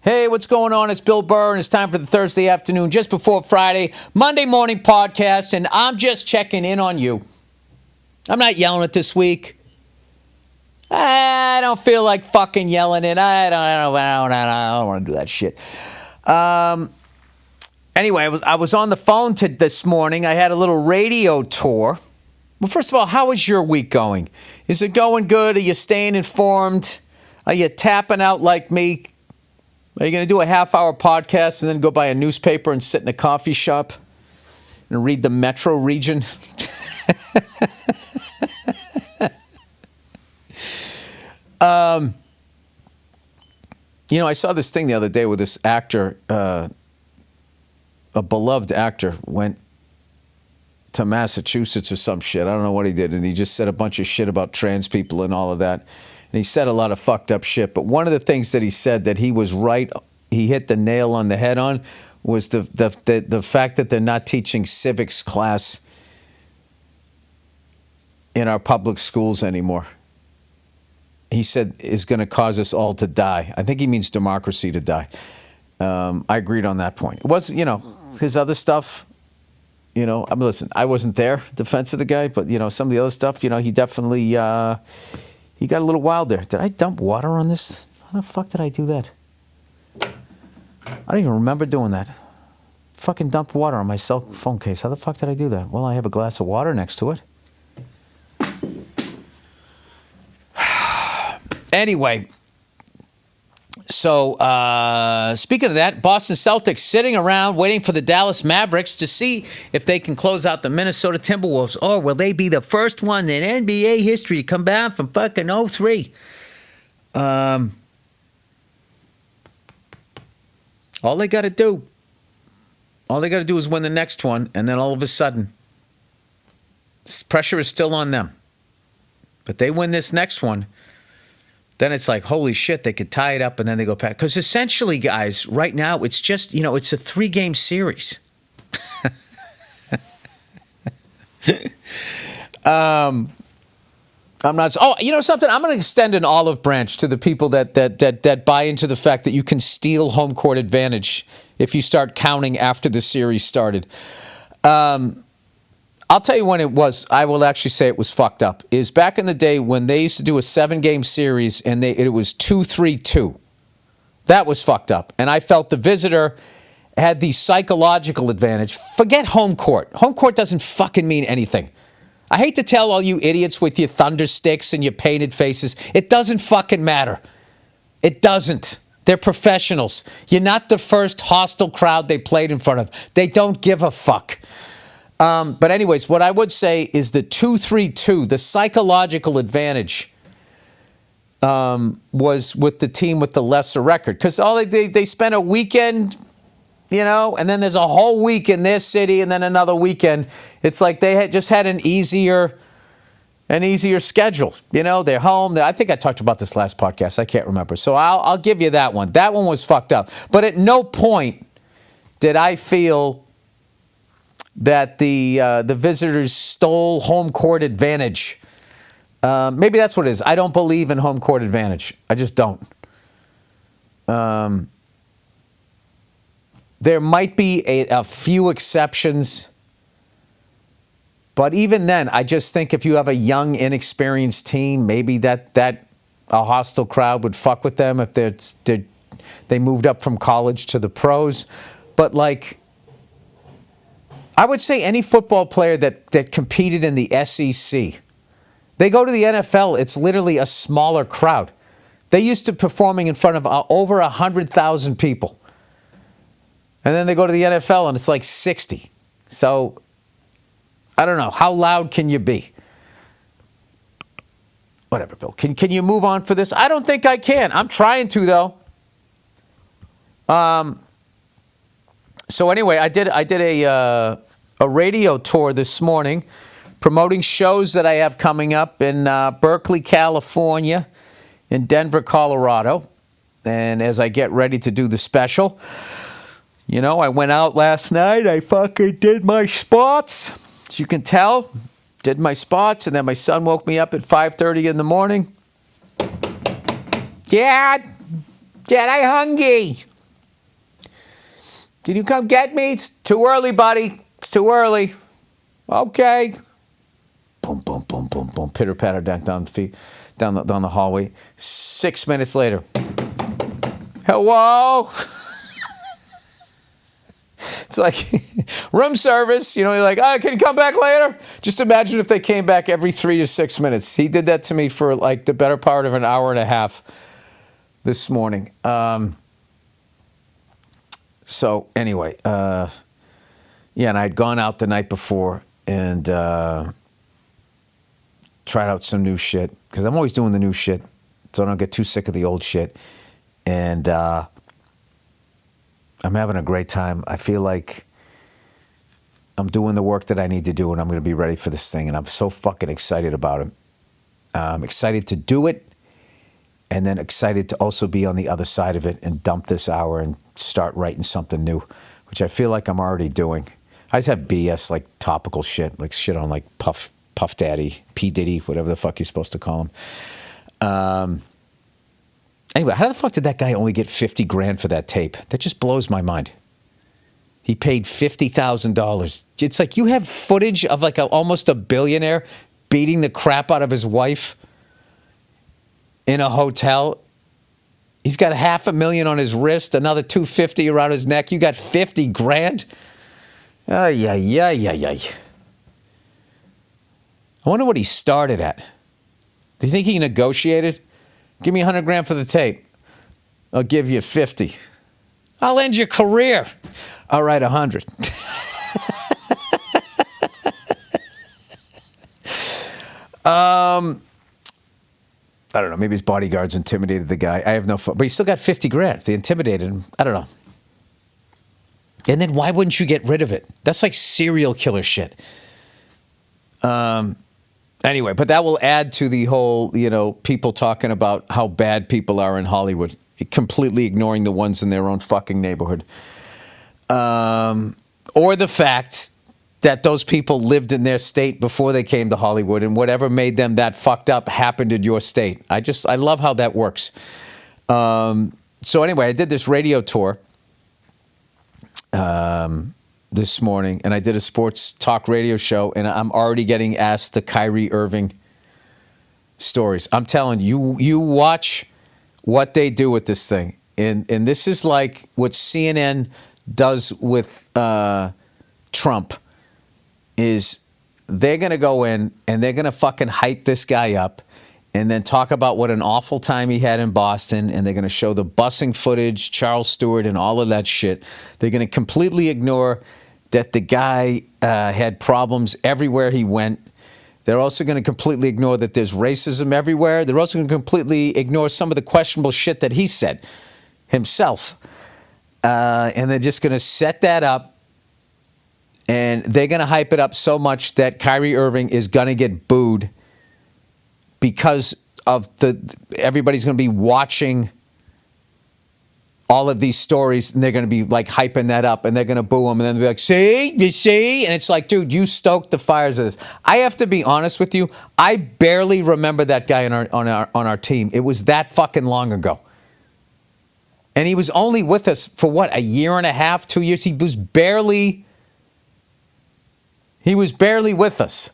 Hey, what's going on? It's Bill Burr, and it's time for the Thursday afternoon, just before Friday, Monday morning podcast, and I'm just checking in on you. I'm not yelling it this week. I don't feel like fucking yelling it. I don't want to do that shit. Anyway, I was on the phone this morning. I had a little radio tour. Well, first of all, how is your week going? Is it going good? Are you staying informed? Are you tapping out like me? Are you going to do a half-hour podcast and then go buy a newspaper and sit in a coffee shop and read the Metro region? I saw this thing the other day where this actor, a beloved actor, went to Massachusetts or some shit. I don't know what he did. And he just said a bunch of shit about trans people and all of that. And he said a lot of fucked up shit. But one of the things that he said that he was right, he hit the nail on the head on, was the fact that they're not teaching civics class in our public schools anymore. He said is going to cause us all to die. I think he means democracy to die. I agreed on that point. It wasn't, his other stuff, listen, I wasn't there, defense of the guy, but, some of the other stuff, he definitely, he got a little wild there. Did I dump water on this? How the fuck did I do that? I don't even remember doing that. Fucking dumped water on my cell phone case. How the fuck did I do that? Well, I have a glass of water next to it. Anyway, so speaking of that, Boston Celtics sitting around waiting for the Dallas Mavericks to see if they can close out the Minnesota Timberwolves. Or will they be the first one in NBA history to come back from fucking 03? All they got to do is win the next one, and then all of a sudden, pressure is still on them. But they win this next one, then it's like, holy shit, they could tie it up and then they go back. Because essentially, guys, right now, it's just, it's a 3-game series. I'm not. Oh, something? I'm going to extend an olive branch to the people that buy into the fact that you can steal home court advantage if you start counting after the series started. I'll tell you when it was, I will actually say it was fucked up, is back in the day when they used to do a 7-game series and it was 2-3-2. That was fucked up. And I felt the visitor had the psychological advantage. Forget home court. Home court doesn't fucking mean anything. I hate to tell all you idiots with your thunder sticks and your painted faces, it doesn't fucking matter. It doesn't. They're professionals. You're not the first hostile crowd they played in front of. They don't give a fuck. But anyways, what I would say is the 2-3-2, the psychological advantage was with the team with the lesser record. Because they spent a weekend, and then there's a whole week in their city and then another weekend. It's like they had just had an easier schedule. They're home. I think I talked about this last podcast. I can't remember. So I'll give you that one. That one was fucked up. But at no point did I feel that the visitors stole home court advantage. Maybe that's what it is. I don't believe in home court advantage. I just don't. There might be a few exceptions, but even then, I just think if you have a young, inexperienced team, maybe that a hostile crowd would fuck with them if they moved up from college to the pros. But I would say any football player that competed in the SEC, they go to the NFL, it's literally a smaller crowd. They used to performing in front of over 100,000 people. And then they go to the NFL and it's like 60. So, I don't know. How loud can you be? Whatever, Bill. Can you move on for this? I don't think I can. I'm trying to, though. So anyway, I did a radio tour this morning promoting shows that I have coming up in Berkeley, California, in Denver, Colorado. And as I get ready to do the special, I went out last night. I fucking did my spots. As you can tell, did my spots. And then my son woke me up at 5:30 in the morning. Dad, I hungry. Can you come get me? It's too early, buddy. It's too early. Okay. Boom, boom, boom, boom, boom. Pitter patter down the hallway. 6 minutes later. Hello. It's like room service. You know, you're like, oh, can you come back later? Just imagine if they came back every 3 to 6 minutes. He did that to me for like the better part of an hour and a half this morning. So anyway, yeah, and I'd gone out the night before and tried out some new shit because I'm always doing the new shit so I don't get too sick of the old shit. And I'm having a great time. I feel like I'm doing the work that I need to do and I'm going to be ready for this thing. And I'm so fucking excited about it. I'm excited to do it and then excited to also be on the other side of it and dump this hour and start writing something new, which I feel like I'm already doing. I just have BS, like topical shit, like shit on like Puff Daddy, P. Diddy, whatever the fuck you're supposed to call him. Anyway, how the fuck did that guy only get $50,000 for that tape? That just blows my mind. He paid $50,000. It's like you have footage of like almost a billionaire beating the crap out of his wife in a hotel. He's got $500,000 on his wrist, another $250 around his neck. You got $50,000. Yeah. I wonder what he started at. Do you think he negotiated? Give me $100,000 for the tape. I'll give you 50. I'll end your career. All right, 100. I don't know. Maybe his bodyguards intimidated the guy. I have no fun. But he still got $50,000. They intimidated him. I don't know. And then why wouldn't you get rid of it? That's like serial killer shit. Anyway, but that will add to the whole, you know, people talking about how bad people are in Hollywood, completely ignoring the ones in their own fucking neighborhood. Or the fact that those people lived in their state before they came to Hollywood and whatever made them that fucked up happened in your state. I love how that works. So anyway, I did this radio tour this morning, and I did a sports talk radio show, and I'm already getting asked the Kyrie Irving stories. I'm telling you, you watch what they do with this thing. And this is like what CNN does with Trump, is they're going to go in and they're going to fucking hype this guy up and then talk about what an awful time he had in Boston, and they're going to show the busing footage, Charles Stewart, and all of that shit. They're going to completely ignore that the guy had problems everywhere he went. They're also going to completely ignore that there's racism everywhere. They're also going to completely ignore some of the questionable shit that he said himself. And they're just going to set that up, and they're going to hype it up so much that Kyrie Irving is going to get booed because of everybody's going to be watching all of these stories, and they're going to be like hyping that up, and they're going to boo him, and then they'll be like, see, you see? And it's like, dude, you stoked the fires of this. I have to be honest with you. I barely remember that guy on our team. It was that fucking long ago. And he was only with us for what, a year and a half, 2 years? He was barely with us.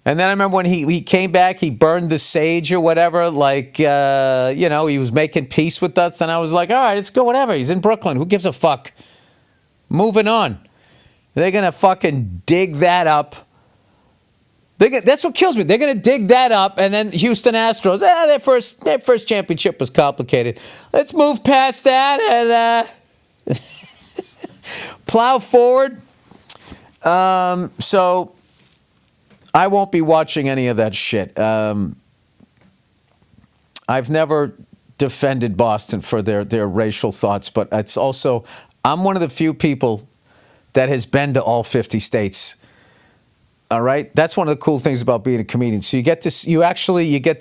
And then I remember when he came back, he burned the sage or whatever, like, you know, he was making peace with us. And I was like, all right, let's go, whatever. He's in Brooklyn. Who gives a fuck? Moving on. They're going to fucking dig that up. That's what kills me. They're going to dig that up. And then Houston Astros, their first championship was complicated. Let's move past that and plow forward. So I won't be watching any of that shit. I've never defended Boston for their racial thoughts, but it's also, I'm one of the few people that has been to all 50 states. All right, that's one of the cool things about being a comedian. So you get to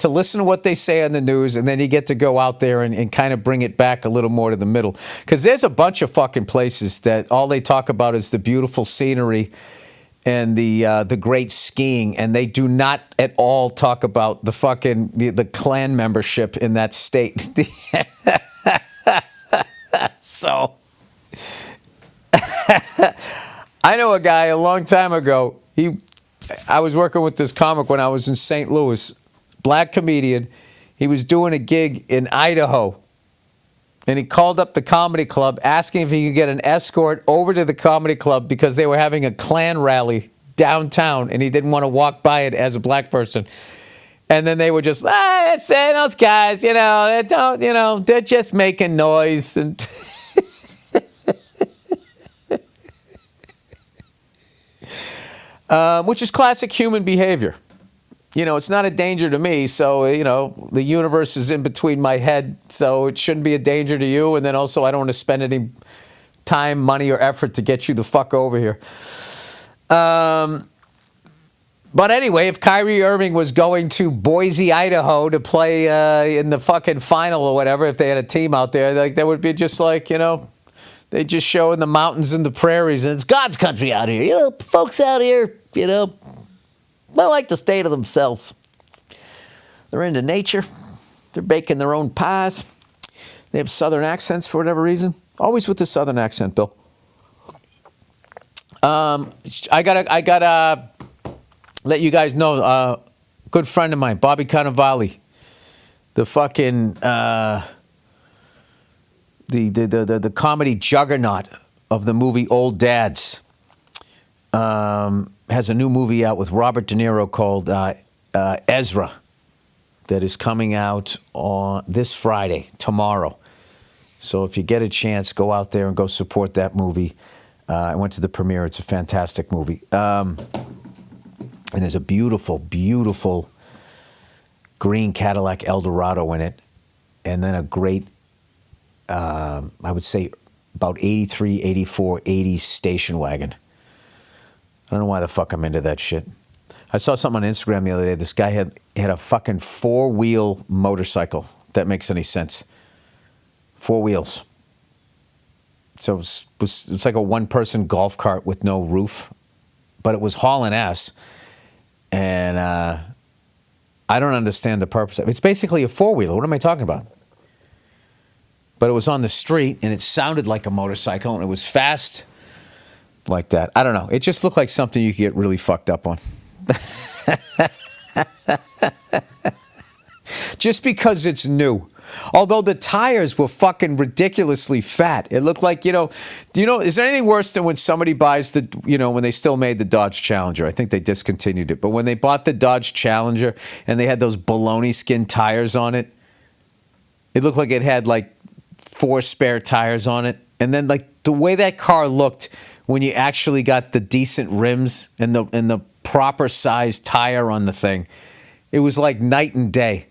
listen to what they say on the news, and then you get to go out there and kind of bring it back a little more to the middle. Because there's a bunch of fucking places that all they talk about is the beautiful scenery and the great skiing, and they do not at all talk about the fucking the Klan membership in that state. So I know a guy a long time ago. I was working with this comic when I was in St. Louis. Black comedian. He was doing a gig in Idaho. And he called up the comedy club asking if he could get an escort over to the comedy club because they were having a Klan rally downtown and he didn't want to walk by it as a black person. And then they were just, that's it, those guys, they don't, they're just making noise. And which is classic human behavior. It's not a danger to me, so, the universe is in between my head, so it shouldn't be a danger to you. And then also, I don't want to spend any time, money, or effort to get you the fuck over here. But anyway, if Kyrie Irving was going to Boise, Idaho to play in the fucking final or whatever, if they had a team out there, like that would be just like, they just show in the mountains and the prairies, and it's God's country out here. Folks out here, they like to stay to themselves. They're into nature. They're baking their own pies. They have southern accents for whatever reason. Always with the southern accent, Bill. I gotta let you guys know. A good friend of mine, Bobby Cannavale, the fucking the comedy juggernaut of the movie Old Dads. Has a new movie out with Robert De Niro called Ezra that is coming out on this Friday, tomorrow. So if you get a chance, go out there and go support that movie. I went to the premiere. It's a fantastic movie. And there's a beautiful, beautiful green Cadillac Eldorado in it. And then a great, I would say, about 83, 84, 80s station wagon. I don't know why the fuck I'm into that shit. I saw something on Instagram the other day. This guy had a fucking 4-wheel motorcycle. If that makes any sense. 4 wheels. So it was like a one-person golf cart with no roof. But it was hauling ass. And I don't understand the purpose of it. It's basically a 4-wheeler. What am I talking about? But it was on the street, and it sounded like a motorcycle, and it was fast. Like that. I don't know. It just looked like something you could get really fucked up on. Just because it's new. Although the tires were fucking ridiculously fat. It looked like, is there anything worse than when somebody buys when they still made the Dodge Challenger? I think they discontinued it. But when they bought the Dodge Challenger and they had those baloney skin tires on it, it looked like it had like 4 spare tires on it. And then like the way that car looked when you actually got the decent rims and the proper size tire on the thing, it was like night and day.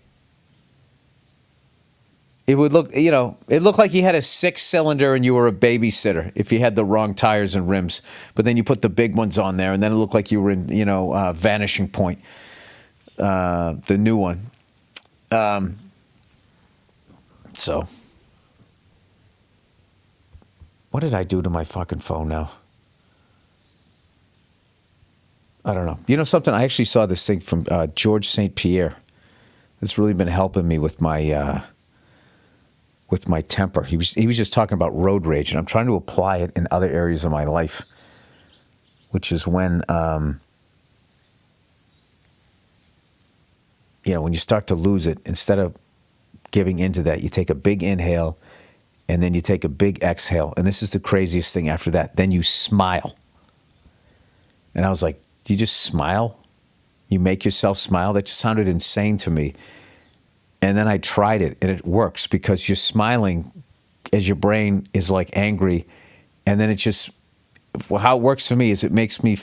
It would look, it looked like you had a 6-cylinder and you were a babysitter if you had the wrong tires and rims. But then you put the big ones on there, and then it looked like you were in, Vanishing Point, the new one. So, what did I do to my fucking phone now? I don't know. You know something? I actually saw this thing from George St. Pierre. It's really been helping me with my temper. He was just talking about road rage, and I'm trying to apply it in other areas of my life, which is when when you start to lose it, instead of giving into that, you take a big inhale, and then you take a big exhale, and this is the craziest thing after that. Then you smile. And I was like, do you just smile? You make yourself smile? That just sounded insane to me. And then I tried it, and it works because you're smiling as your brain is like angry. And then it just, how it works for me is it makes me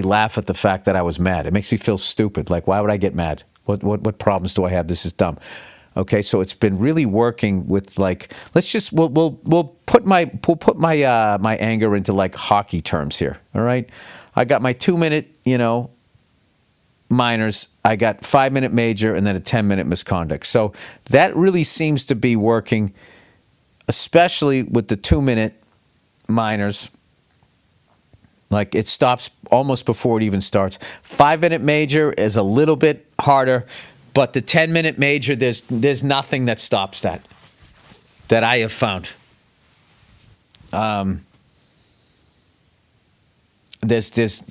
laugh at the fact that I was mad. It makes me feel stupid. Like, why would I get mad? What problems do I have? This is dumb. Okay, so it's been really working with like, we'll put my my anger into like hockey terms here. All right, I got my 2-minute minors, I got 5-minute major, and then a 10-minute misconduct. So that really seems to be working, especially with the 2-minute minors. Like it stops almost before it even starts. 5-minute major is a little bit harder. But the 10-minute major, there's nothing that stops that I have found. there's this,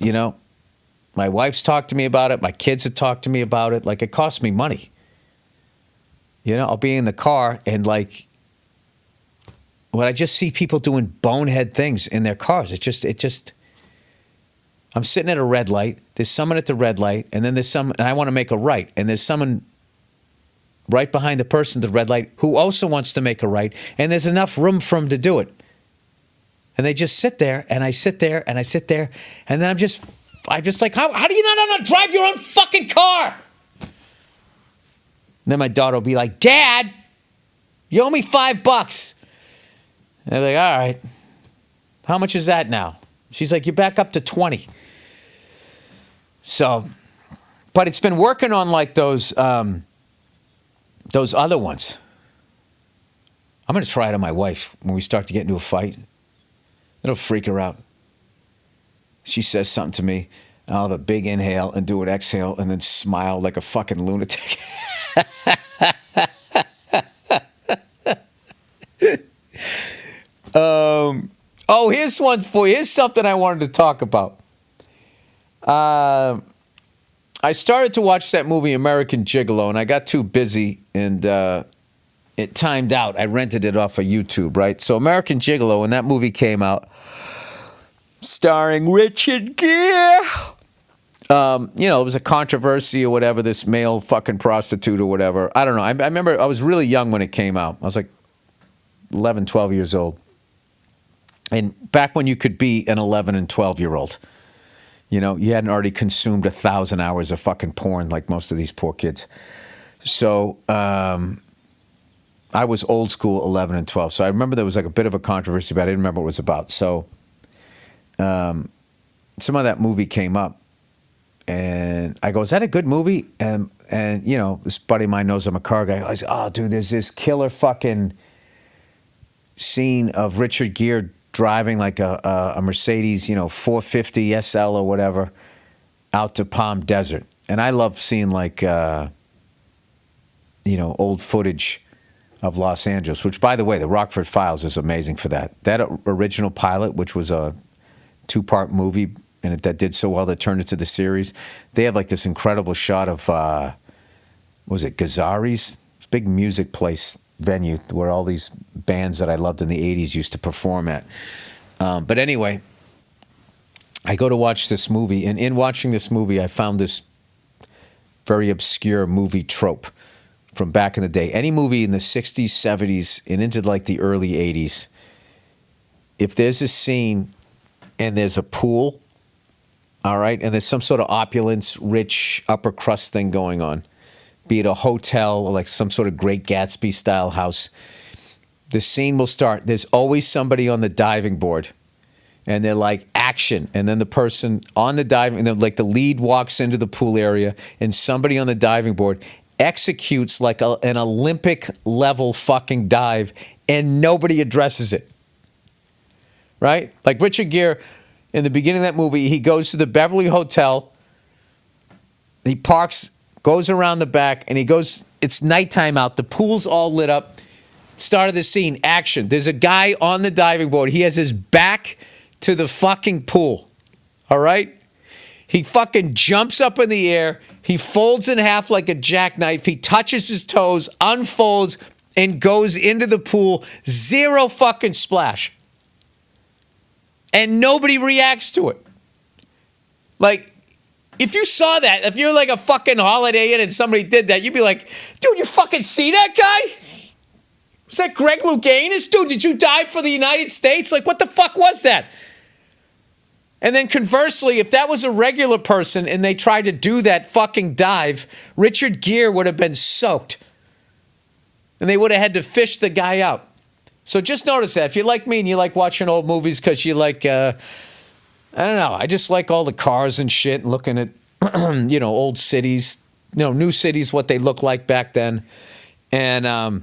my wife's talked to me about it. My kids have talked to me about it. Like, it costs me money. I'll be in the car and like, when I just see people doing bonehead things in their cars, it just, I'm sitting at a red light. There's someone at the red light, and then there's someone, and I want to make a right, and there's someone right behind the person at the red light who also wants to make a right, and there's enough room for them to do it. And they just sit there, and I sit there, and I sit there, and then I'm just like, how do you not know how to drive your own fucking car? And then my daughter will be like, Dad, you owe me $5. And I'm like, all right, how much is that now? She's like, you're back up to 20. So, but it's been working on like those other ones. I'm going to try it on my wife when we start to get into a fight. It'll freak her out. She says something to me, and I'll have a big inhale and do an exhale and then smile like a fucking lunatic. Here's one for you. Here's something I wanted to talk about. I started to watch that movie American Gigolo, and I got too busy, and it timed out. I rented it off of YouTube, right? So American Gigolo, when that movie came out, starring Richard Gere. It was a controversy or whatever, this male fucking prostitute or whatever. I don't know. I remember I was really young when it came out. I was like 11, 12 years old. And back when you could be an 11 and 12-year-old, you hadn't already consumed 1,000 hours of fucking porn like most of these poor kids. So I was old school 11 and 12. So I remember there was like a bit of a controversy, but I didn't remember what it was about. So some of that movie came up, and I go, is that a good movie? And this buddy of mine knows I'm a car guy. I was, oh, dude, there's this killer fucking scene of Richard Gere driving like a Mercedes, 450 SL or whatever, out to Palm Desert. And I love seeing like, old footage of Los Angeles, which, by the way, the Rockford Files is amazing for that. That original pilot, which was a 2-part movie, and that did so well that turned into the series. They have like this incredible shot of, what was it, Gazzari's? It's a big music place venue where all these bands that I loved in the 80s used to perform at. But anyway, I go to watch this movie, and in watching this movie, I found this very obscure movie trope from back in the day. Any movie in the 60s, 70s, and into like the early 80s, if there's a scene and there's a pool, all right, and there's some sort of opulence, rich, upper crust thing going on, be it a hotel or like some sort of Great Gatsby-style house, the scene will start. There's always somebody on the diving board, and they're like, action. And then the person on the diving, like the lead walks into the pool area, and somebody on the diving board executes like an Olympic-level fucking dive, and nobody addresses it. Right? Like Richard Gere, in the beginning of that movie, he goes to the Beverly Hotel, he parks, goes around the back, and he goes, it's nighttime out, the pool's all lit up. Start of the scene, action. There's a guy on the diving board. He has his back to the fucking pool. All right? He fucking jumps up in the air. He folds in half like a jackknife. He touches his toes, unfolds, and goes into the pool. Zero fucking splash. And nobody reacts to it. Like, if you saw that, if you're like a fucking Holiday Inn and somebody did that, you'd be like, dude, you fucking see that guy? Was that Greg Louganis? Dude, did you dive for the United States? Like, what the fuck was that? And then conversely, if that was a regular person and they tried to do that fucking dive, Richard Gere would have been soaked. And they would have had to fish the guy out. So just notice that. If you're like me and you like watching old movies because you like, I don't know, I just like all the cars and shit and looking at, old cities, new cities, what they look like back then. And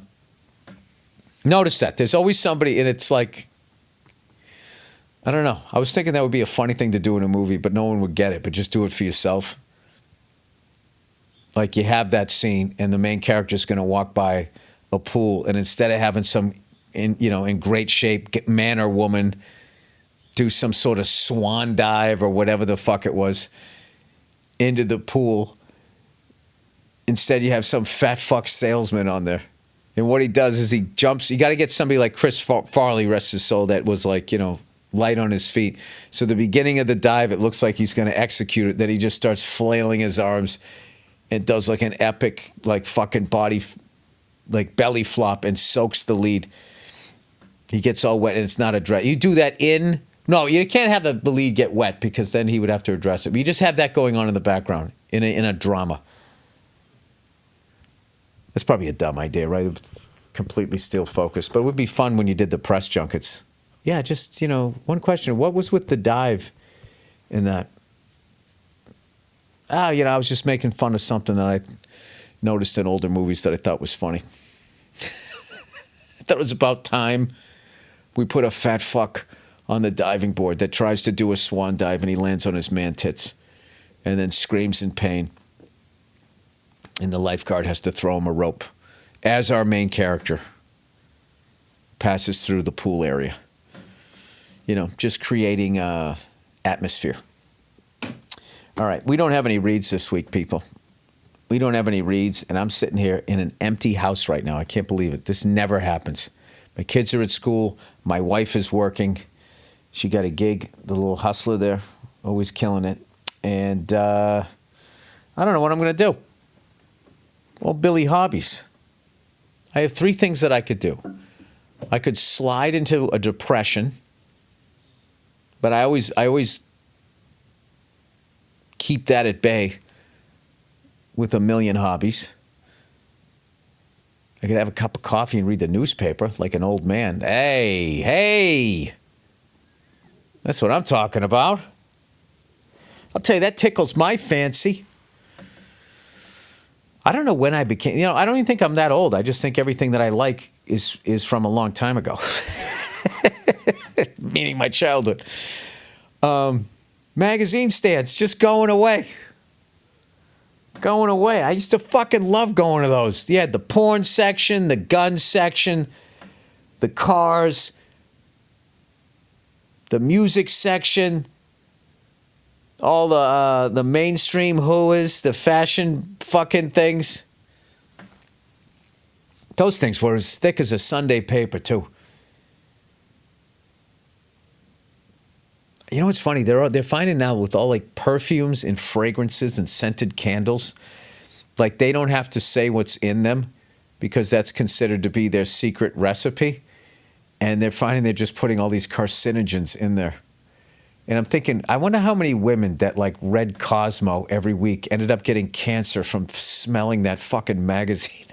notice that. There's always somebody, and it's like, I don't know. I was thinking that would be a funny thing to do in a movie, but no one would get it. But just do it for yourself. Like you have that scene, and the main character is going to walk by a pool, and instead of having some, in great shape man or woman do some sort of swan dive or whatever the fuck it was into the pool. Instead, you have some fat fuck salesman on there. And what he does is he jumps. You got to get somebody like Chris Farley, rest his soul, that was like, light on his feet. So the beginning of the dive, it looks like he's going to execute it. Then he just starts flailing his arms and does like an epic, like fucking body, like belly flop and soaks the lead. He gets all wet and it's not addressed. You do that no, you can't have the lead get wet because then he would have to address it. But you just have that going on in the background in a drama. That's probably a dumb idea, right? It's completely still focused. But it would be fun when you did the press junkets. Yeah, just, one question. What was with the dive in that? I was just making fun of something that I noticed in older movies that I thought was funny. I thought it was about time we put a fat fuck on the diving board that tries to do a swan dive and he lands on his man tits and then screams in pain. And the lifeguard has to throw him a rope as our main character passes through the pool area. Just creating atmosphere. All right, we don't have any reads this week, people. We don't have any reads, and I'm sitting here in an empty house right now. I can't believe it. This never happens. My kids are at school. My wife is working. She got a gig, the little hustler there, always killing it. And I don't know what I'm going to do. Well, Billy hobbies. I have 3 things that I could do. I could slide into a depression, but I always keep that at bay with a million hobbies. I could have a cup of coffee and read the newspaper like an old man. Hey. That's what I'm talking about. I'll tell you, that tickles my fancy. I don't know when I became, I don't even think I'm that old. I just think everything that I like is from a long time ago. Meaning my childhood. Magazine stands just going away. Going away. I used to fucking love going to those. You had the porn section, the gun section, the cars, the music section, all the mainstream whoas, the fashion fucking things. Those things were as thick as a Sunday paper, too. You know what's funny? They're finding now with all like perfumes and fragrances and scented candles, like they don't have to say what's in them because that's considered to be their secret recipe. And they're finding they're just putting all these carcinogens in there. And I'm thinking, I wonder how many women that like read Cosmo every week ended up getting cancer from smelling that fucking magazine.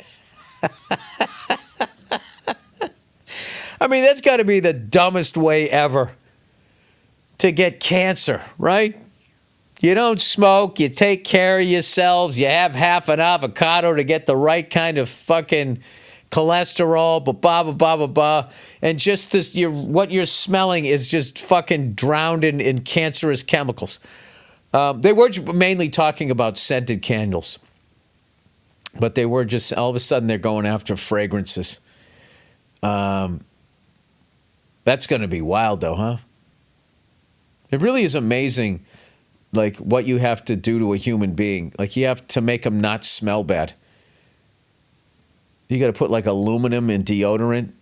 I mean, that's got to be the dumbest way ever to get cancer, right? You don't smoke, you take care of yourselves, you have half an avocado to get the right kind of fucking cholesterol, blah. And just this, what you're smelling is just fucking drowned in cancerous chemicals. They were mainly talking about scented candles. But they were just, all of a sudden, they're going after fragrances. That's going to be wild, though, huh? It really is amazing, like, what you have to do to a human being. Like, you have to make them not smell bad. You got to put, like, aluminum in deodorant.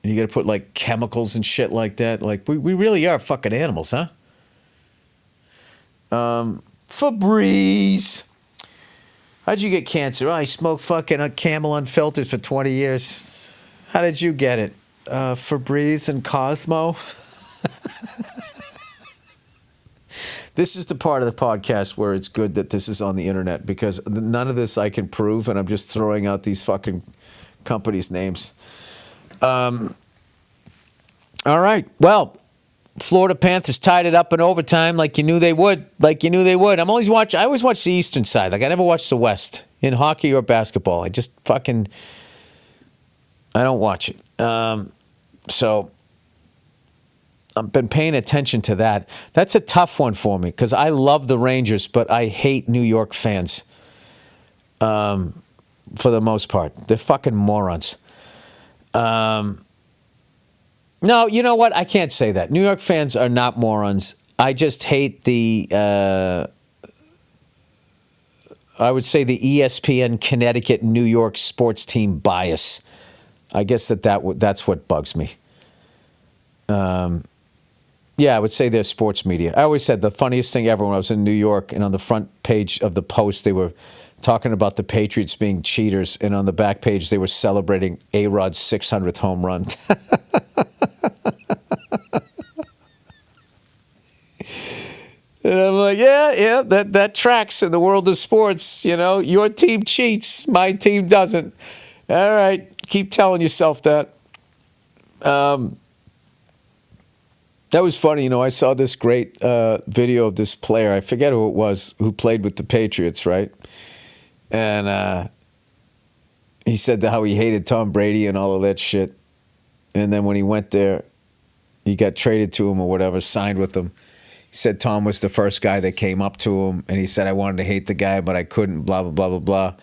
And you got to put, like, chemicals and shit like that. Like, we really are fucking animals, huh? Febreze. How'd you get cancer? Oh, I smoked fucking Camel Unfiltered for 20 years. How did you get it? Febreze and Cosmo? This is the part of the podcast where it's good that this is on the internet because none of this I can prove, and I'm just throwing out these fucking companies' names. All right. Well, Florida Panthers tied it up in overtime like you knew they would. I always watch the Eastern side. Like I never watch the West in hockey or basketball. I just I don't watch it. So I've been paying attention to that. That's a tough one for me because I love the Rangers, but I hate New York fans for the most part. They're fucking morons. No, you know what? I can't say that. New York fans are not morons. I just hate the, I would say the ESPN Connecticut New York sports team bias. I guess that's what bugs me. Yeah, I would say they're sports media. I always said the funniest thing ever when I was in New York, and on the front page of the Post, they were talking about the Patriots being cheaters, and on the back page, they were celebrating A-Rod's 600th home run. And I'm like, yeah, that tracks in the world of sports. You know, your team cheats, my team doesn't. All right, keep telling yourself that. That was funny. You know, I saw this great video of this player. I forget who it was who played with the Patriots, right? And he said how he hated Tom Brady and all of that shit. And then when he went there, he got traded to him or whatever, signed with him. He said Tom was the first guy that came up to him, and he said, I wanted to hate the guy, but I couldn't, blah, blah, blah, blah, blah.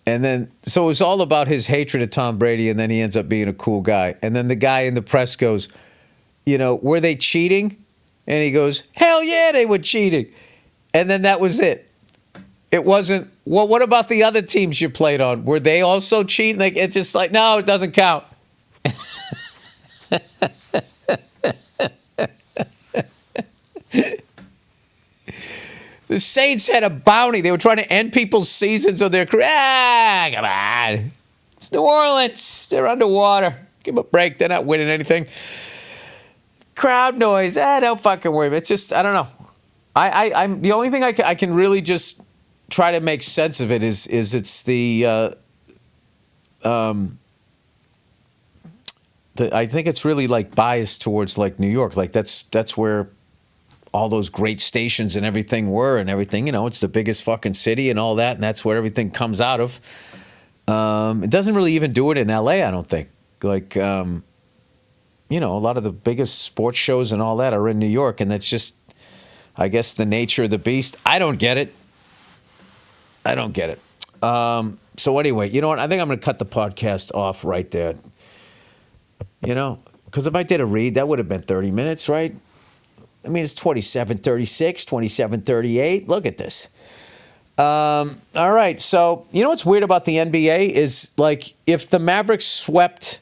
And then, so it was all about his hatred of Tom Brady, and then he ends up being a cool guy. And then the guy in the press goes, you know, were they cheating? And he goes, hell yeah, they were cheating. And then that was it. It wasn't, well, what about the other teams you played on? Were they also cheating? Like, it's just like, no, it doesn't count. The Saints had a bounty. They were trying to end people's seasons of their career. Come on. It's New Orleans. They're underwater. Give them a break. They're not winning anything. Crowd noise. Don't fucking worry. It's just, I don't know. I'm the only thing I can really just try to make sense of it is it's I think it's really like biased towards like New York. Like that's where all those great stations and everything were and everything, you know, it's the biggest fucking city and all that. And that's where everything comes out of. It doesn't really even do it in LA, I don't think. Like, you know, a lot of the biggest sports shows and all that are in New York. And that's just, I guess, the nature of the beast. I don't get it. So anyway, you know what? I think I'm going to cut the podcast off right there. You know, because if I did a read, that would have been 30 minutes, right? I mean, it's 27:36, 27:38. Look at this. All right. So, you know what's weird about the NBA is, like, if the Mavericks swept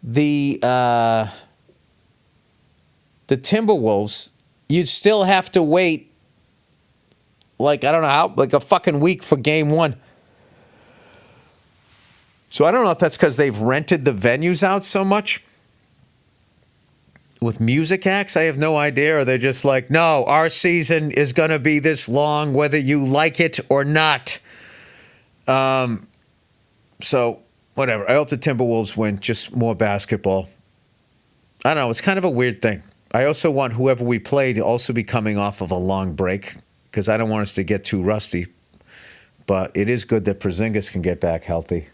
the Timberwolves, you'd still have to wait, like, I don't know how, like a fucking week for game one. So I don't know if that's because they've rented the venues out so much with music acts. I have no idea. Or they're just like, no, our season is going to be this long, whether you like it or not. So whatever. I hope the Timberwolves win. Just more basketball. I don't know. It's kind of a weird thing. I also want whoever we play to also be coming off of a long break because I don't want us to get too rusty. But it is good that Porzingis can get back healthy.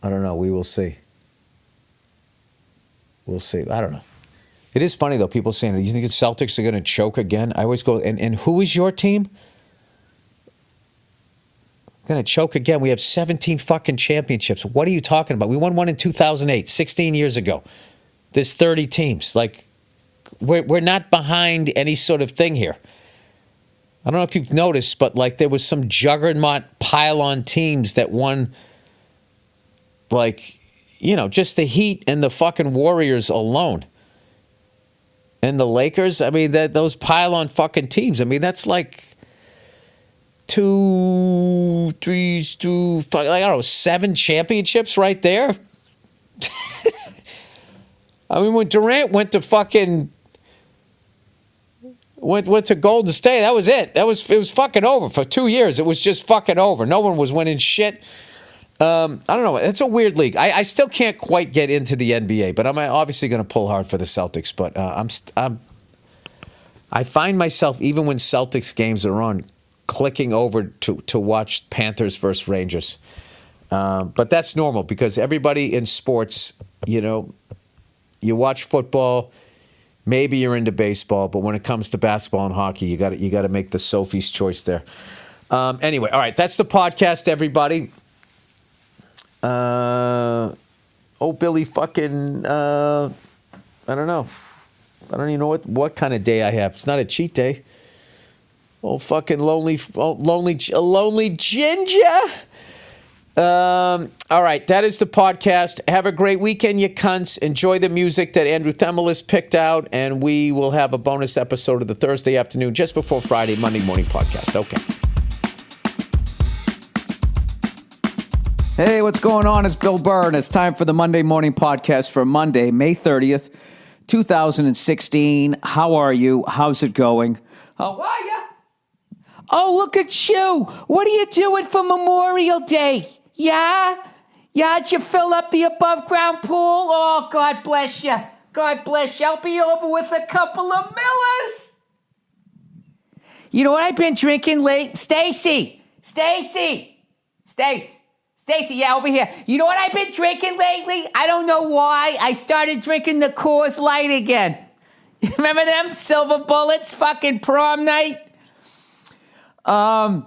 I don't know. We will see. We'll see. I don't know. It is funny, though, people saying, do you think the Celtics are going to choke again? I always go, and who is your team? Going to choke again. We have 17 fucking championships. What are you talking about? We won one in 2008, 16 years ago. There's 30 teams. Like, we're not behind any sort of thing here. I don't know if you've noticed, but, like, there was some juggernaut pile-on teams that won, like, you know, just the Heat and the fucking Warriors alone. And the Lakers, I mean, those pile-on fucking teams. I mean, that's like 2, 3, 2, 5, like, I don't know, 7 championships right there. I mean, when Durant went to fucking went to Golden State, that was it. It was fucking over for 2 years. It was just fucking over. No one was winning shit. I don't know. It's a weird league. I still can't quite get into the NBA, but I'm obviously going to pull hard for the Celtics. But I find myself, even when Celtics games are on, clicking over to watch Panthers versus Rangers. But that's normal because everybody in sports, you know, you watch football, maybe you're into baseball, but when it comes to basketball and hockey, you got to make the Sophie's choice there. Anyway, all right, that's the podcast, everybody. Oh, Billy fucking, I don't know. I don't even know what kind of day I have. It's not a cheat day. Oh, fucking lonely ginger. All right, that is the podcast. Have a great weekend, you cunts. Enjoy the music that Andrew Themelis picked out, and we will have a bonus episode of the Thursday afternoon just before Friday, Monday morning podcast. Okay. Hey, what's going on? It's Bill Burr, and it's time for the Monday morning podcast for Monday, May 30th, 2016. How are you? How's it going? How are you? Oh, look at you. What are you doing for Memorial Day? Yeah? Yeah, did you fill up the above ground pool? Oh, God bless you. God bless you. I'll be over with a couple of Millers. You know what I've been drinking late? Stacy, yeah, over here. You know what I've been drinking lately? I don't know why. I started drinking the Coors Light again. Remember them silver bullets, fucking prom night? How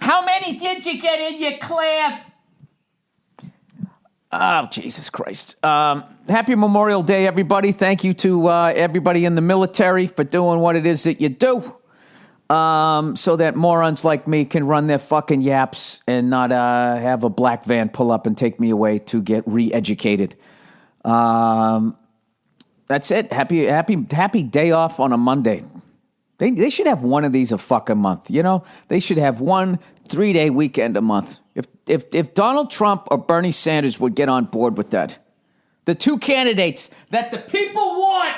many did you get in your clam? Oh, Jesus Christ. Happy Memorial Day, everybody. Thank you to everybody in the military for doing what it is that you do. So that morons like me can run their fucking yaps and not have a black van pull up and take me away to get re-educated. That's it. Happy day off on a Monday. They should have one of these a fucking month, you know? They should have 1 3-day weekend a month. If Donald Trump or Bernie Sanders would get on board with that. The two candidates that the people want.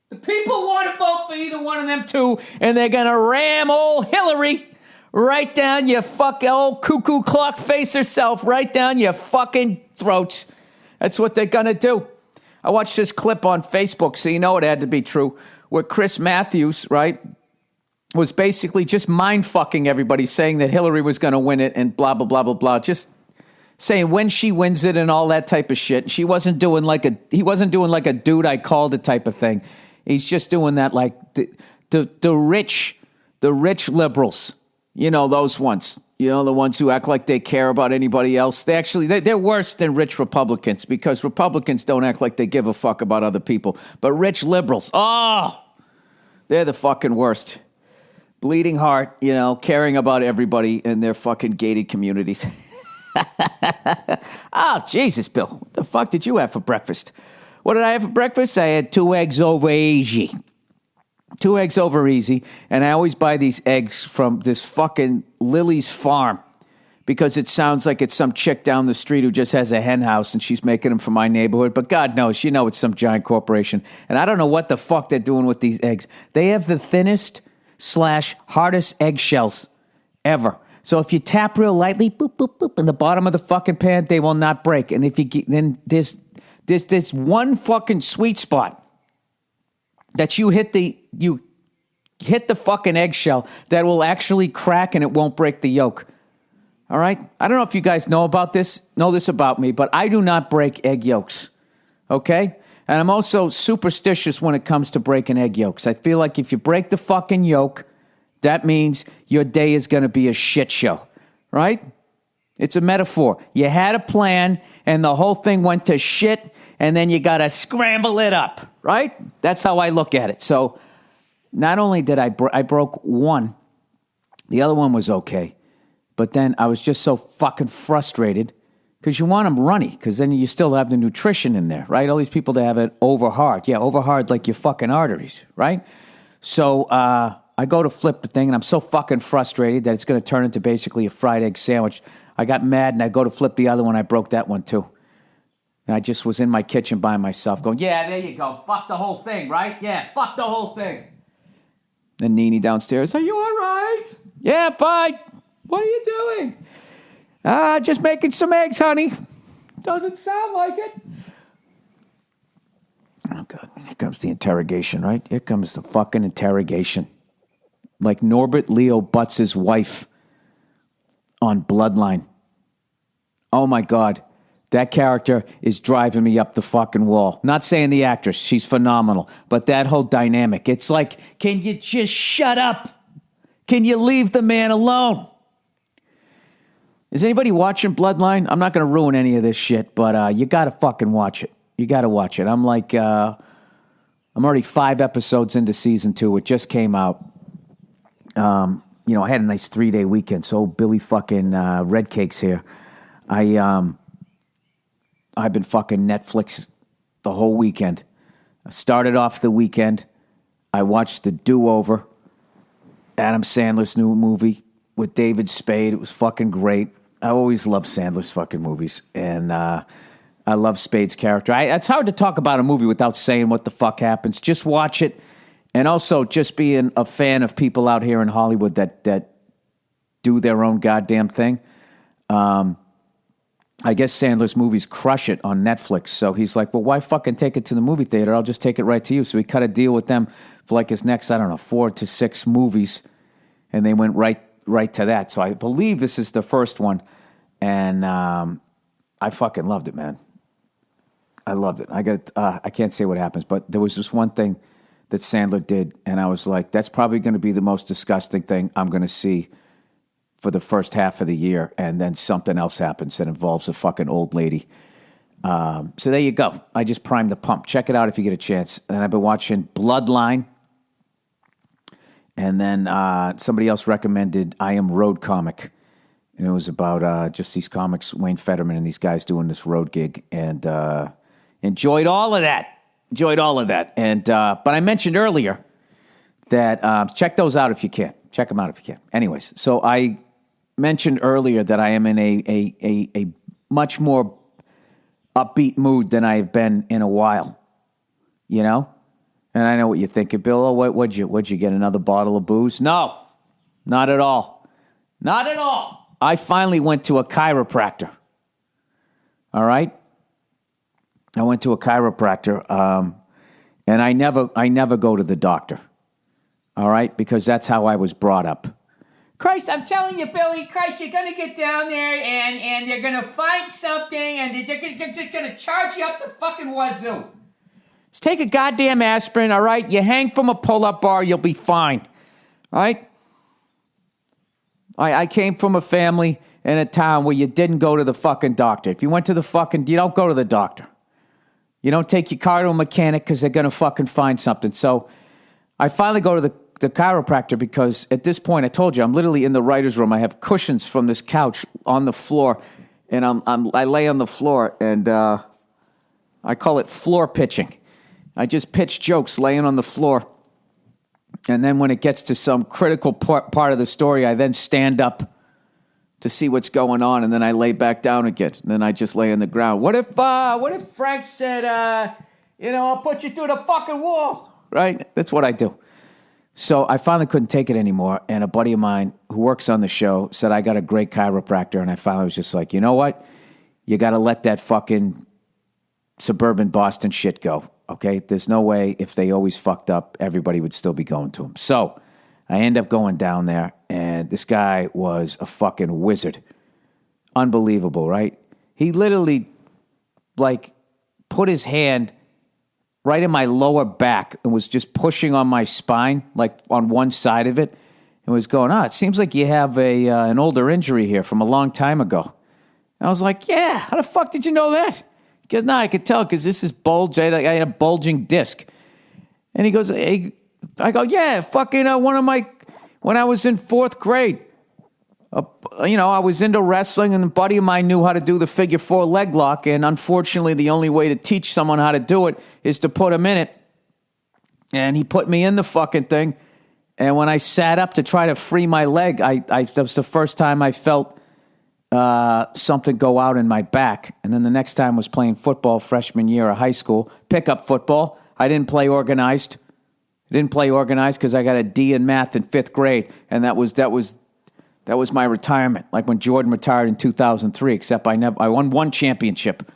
The people want to vote for either one of them two, and they're going to ram old Hillary right down your fucking old cuckoo clock face herself, right down your fucking throats. That's what they're going to do. I watched this clip on Facebook, so you know it had to be true, where Chris Matthews, right, was basically just mind-fucking everybody, saying that Hillary was going to win it and blah, blah, blah, blah, blah, just saying when she wins it and all that type of shit. He wasn't doing like a dude I called it type of thing. He's just doing that like the rich liberals, you know, those ones, you know, the ones who act like they care about anybody else. They're worse than rich Republicans, because Republicans don't act like they give a fuck about other people. But rich liberals, they're the fucking worst. Bleeding heart, you know, caring about everybody in their fucking gated communities. Oh, Jesus, Bill, what the fuck did you have for breakfast? What did I have for breakfast? I had 2 eggs over easy. 2 eggs over easy. And I always buy these eggs from this fucking Lilly's farm, because it sounds like it's some chick down the street who just has a hen house and she's making them for my neighborhood. But God knows, you know, it's some giant corporation. And I don't know what the fuck they're doing with these eggs. They have the thinnest / hardest eggshells ever. So if you tap real lightly, boop, boop, boop, in the bottom of the fucking pan, they will not break. And if you get, then there's one fucking sweet spot that you hit the fucking eggshell that will actually crack and it won't break the yolk. All right? I don't know if you guys know this about me, but I do not break egg yolks. Okay? And I'm also superstitious when it comes to breaking egg yolks. I feel like if you break the fucking yolk, that means your day is going to be a shit show. Right? It's a metaphor. You had a plan and the whole thing went to shit, and then you got to scramble it up, right? That's how I look at it. So not only did I broke one, the other one was okay. But then I was just so fucking frustrated, because you want them runny, because then you still have the nutrition in there, right? All these people that have it over hard. Yeah, over hard like your fucking arteries, right? So I go to flip the thing, and I'm so fucking frustrated that it's going to turn into basically a fried egg sandwich. I got mad, and I go to flip the other one. I broke that one, too. And I just was in my kitchen by myself going, yeah, there you go. Fuck the whole thing, right? Yeah, fuck the whole thing. And Nene downstairs, are you all right? Yeah, fine. What are you doing? Just making some eggs, honey. Doesn't sound like it. Oh, God. Here comes the interrogation, right? Here comes the fucking interrogation. Like Norbert Leo Butts' wife on Bloodline. Oh, my God. That character is driving me up the fucking wall. Not saying the actress. She's phenomenal. But that whole dynamic. It's like, can you just shut up? Can you leave the man alone? Is anybody watching Bloodline? I'm not going to ruin any of this shit, but you got to fucking watch it. You got to watch it. I'm already 5 episodes into season 2. It just came out. I had a nice 3-day weekend. So Billy fucking Red Cakes here. I've been fucking Netflix the whole weekend. I started off the weekend. I watched The Do-Over, Adam Sandler's new movie with David Spade. It was fucking great. I always love Sandler's fucking movies, and I love Spade's character. It's hard to talk about a movie without saying what the fuck happens. Just watch it, and also just being a fan of people out here in Hollywood that do their own goddamn thing. I guess Sandler's movies crush it on Netflix, so he's like, well, why fucking take it to the movie theater? I'll just take it right to you. So he cut a deal with them for like his next, 4 to 6 movies, and they went right to that. So I believe this is the first one, and I fucking loved it, man. I loved it. I can't say what happens, but there was this one thing that Sandler did, and I was like, that's probably going to be the most disgusting thing I'm going to see for the first half of the year, and then something else happens that involves a fucking old lady. So there you go. I just primed the pump. Check it out if you get a chance. And I've been watching Bloodline. And then somebody else recommended I Am Road Comic. And it was about just these comics, Wayne Fetterman and these guys doing this road gig. And enjoyed all of that. And but I mentioned earlier that check those out if you can. Check them out if you can. Anyways, so I mentioned earlier that I am in a much more upbeat mood than I've been in a while, you know? And I know what you're thinking, Bill. Oh, what'd you get, another bottle of booze? No, not at all. Not at all. I finally went to a chiropractor, all right? I went to a chiropractor, and I never go to the doctor, all right? Because that's how I was brought up. Christ, I'm telling you, Billy, Christ, you're going to get down there and they're going to find something and they're just going to charge you up the fucking wazoo. Just take a goddamn aspirin, all right? You hang from a pull-up bar, you'll be fine, all right? I came from a family in a town where you didn't go to the fucking doctor. If you went to you don't go to the doctor. You don't take your car to a mechanic because they're going to fucking find something. So I finally go to the chiropractor because at this point, I told you, I'm literally in the writer's room. I have cushions from this couch on the floor, and I lay on the floor, and I call it floor pitching. I just pitch jokes laying on the floor, and then when it gets to some critical part of the story, I then stand up to see what's going on, and then I lay back down again, and then I just lay on the ground. What if Frank said, I'll put you through the fucking wall, right? That's what I do. So I finally couldn't take it anymore, and a buddy of mine who works on the show said, I got a great chiropractor, and I finally was just like, you know what? You got to let that fucking suburban Boston shit go, okay? There's no way if they always fucked up, everybody would still be going to him. So I end up going down there, and this guy was a fucking wizard. Unbelievable, right? He literally, put his hand right in my lower back and was just pushing on my spine, like on one side of it, and was going, it seems like you have an older injury here from a long time ago. And I was like, yeah, how the fuck did you know that? He goes, I could tell because this is bulge. I had a bulging disc. And he goes, hey. I go, yeah, fucking when I was in 4th grade, I was into wrestling, and a buddy of mine knew how to do the figure 4 leg lock, and unfortunately, the only way to teach someone how to do it is to put him in it. And he put me in the fucking thing, and when I sat up to try to free my leg, that was the first time I felt something go out in my back. And then the next time was playing football freshman year of high school, pickup football. I didn't play organized. Because I got a D in math in 5th grade, and that was my retirement. Like when Jordan retired in 2003, except I won one championship,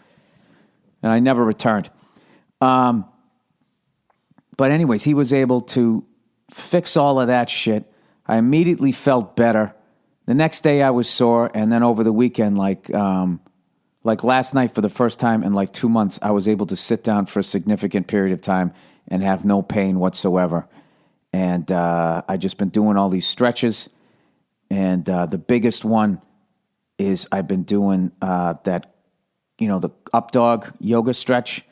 and I never returned. But anyways, he was able to fix all of that shit. I immediately felt better. The next day I was sore, and then over the weekend, like last night for the first time in 2 months, I was able to sit down for a significant period of time and have no pain whatsoever. And I just been doing all these stretches, and the biggest one is I've been doing that, the up dog yoga stretch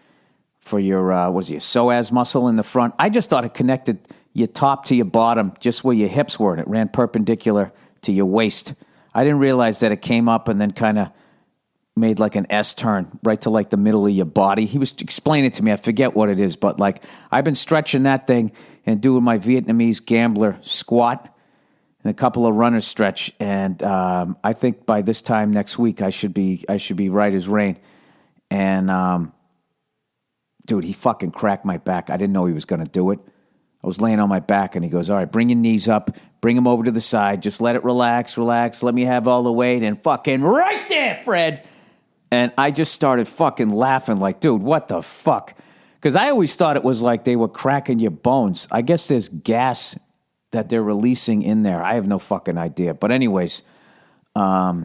for your, your psoas muscle in the front. I just thought it connected your top to your bottom, just where your hips were, and it ran perpendicular to your waist. I didn't realize that it came up and then kind of made like an S turn right to like the middle of your body. He was explaining it to me. I forget what it is, but like I've been stretching that thing and doing my Vietnamese gambler squat and a couple of runner stretch. And I think by this time next week, I should be right as rain. And dude, he fucking cracked my back. I didn't know he was going to do it. I was laying on my back, and he goes, all right, bring your knees up, bring them over to the side, just let it relax, let me have all the weight, and fucking right there, Fred. And I just started fucking laughing like, dude, what the fuck? Because I always thought it was like they were cracking your bones. I guess there's gas that they're releasing in there. I have no fucking idea. But anyways, I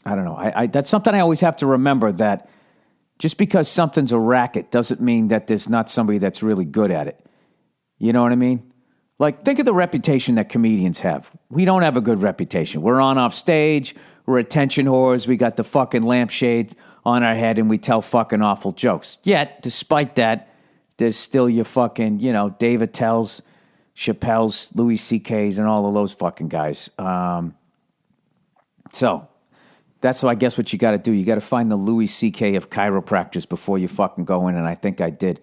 don't know. I that's something I always have to remember, that just because something's a racket doesn't mean that there's not somebody that's really good at it. You know what I mean? Like, think of the reputation that comedians have. We don't have a good reputation. We're on off stage. We're attention whores. We got the fucking lampshades on our head, and we tell fucking awful jokes. Yet, despite that, there's still your fucking, Dave Attell's, Chappelle's, Louis C.K.'s, and all of those fucking guys. So that's, I guess, what you got to do. You got to find the Louis C.K. of chiropractors before you fucking go in, and I think I did.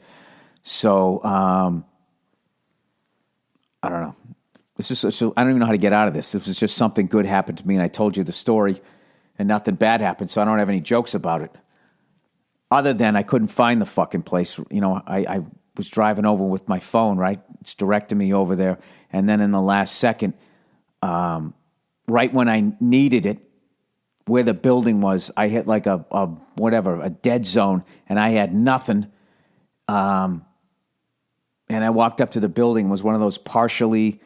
So, I don't know. So I don't even know how to get out of this. This was just something good happened to me, and I told you the story, and nothing bad happened, so I don't have any jokes about it. Other than I couldn't find the fucking place. I was driving over with my phone, right? It's directing me over there, and then in the last second, right when I needed it, where the building was, I hit like a dead zone, and I had nothing. And I walked up to the building. It was one of those partially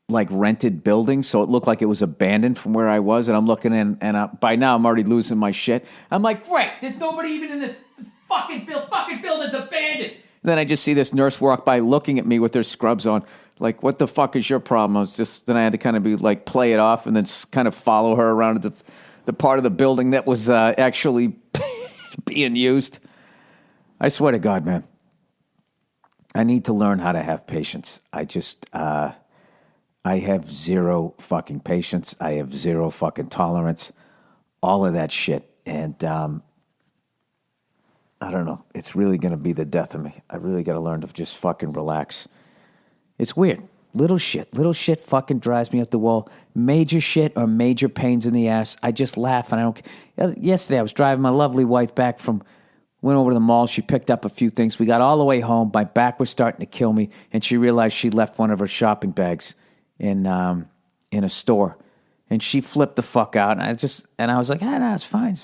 like rented buildings, so it looked like it was abandoned from where I was. And I'm looking in, and by now I'm already losing my shit. I'm like, great, there's nobody even in this fucking building's abandoned. And then I just see this nurse walk by, looking at me with their scrubs on, like, what the fuck is your problem? Then I had to kind of be like, play it off, and then kind of follow her around to the part of the building that was actually being used. I swear to God, man, I need to learn how to have patience. I have zero fucking patience. I have zero fucking tolerance. All of that shit. And I don't know. It's really going to be the death of me. I really got to learn to just fucking relax. It's weird. Little shit fucking drives me up the wall. Major shit or major pains in the ass, I just laugh, and I don't. Yesterday I was driving my lovely wife back went over to the mall. She picked up a few things. We got all the way home. My back was starting to kill me, and she realized she left one of her shopping bags in a store, and she flipped the fuck out. And I was like, no, it's fine.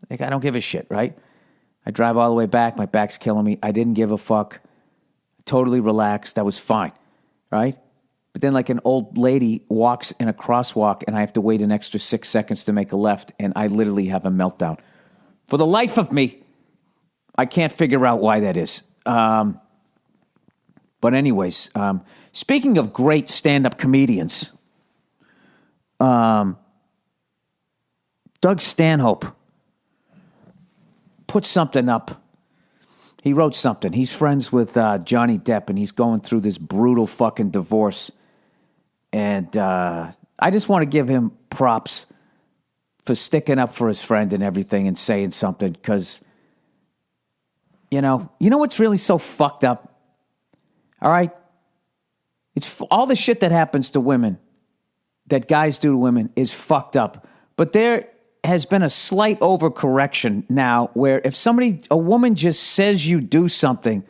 Like, I don't give a shit, right? I drive all the way back. My back's killing me. I didn't give a fuck. Totally relaxed. I was fine, right? But then, like, an old lady walks in a crosswalk, and I have to wait an extra 6 seconds to make a left, and I literally have a meltdown. For the life of me, I can't figure out why that is. But anyways, speaking of great stand-up comedians, Doug Stanhope put something up. He wrote something. He's friends with Johnny Depp, and he's going through this brutal fucking divorce. And I just want to give him props for sticking up for his friend and everything and saying something, because you know what's really so fucked up? All right? It's all the shit that happens to women, that guys do to women, is fucked up. But there has been a slight overcorrection now, where if a woman just says you do something,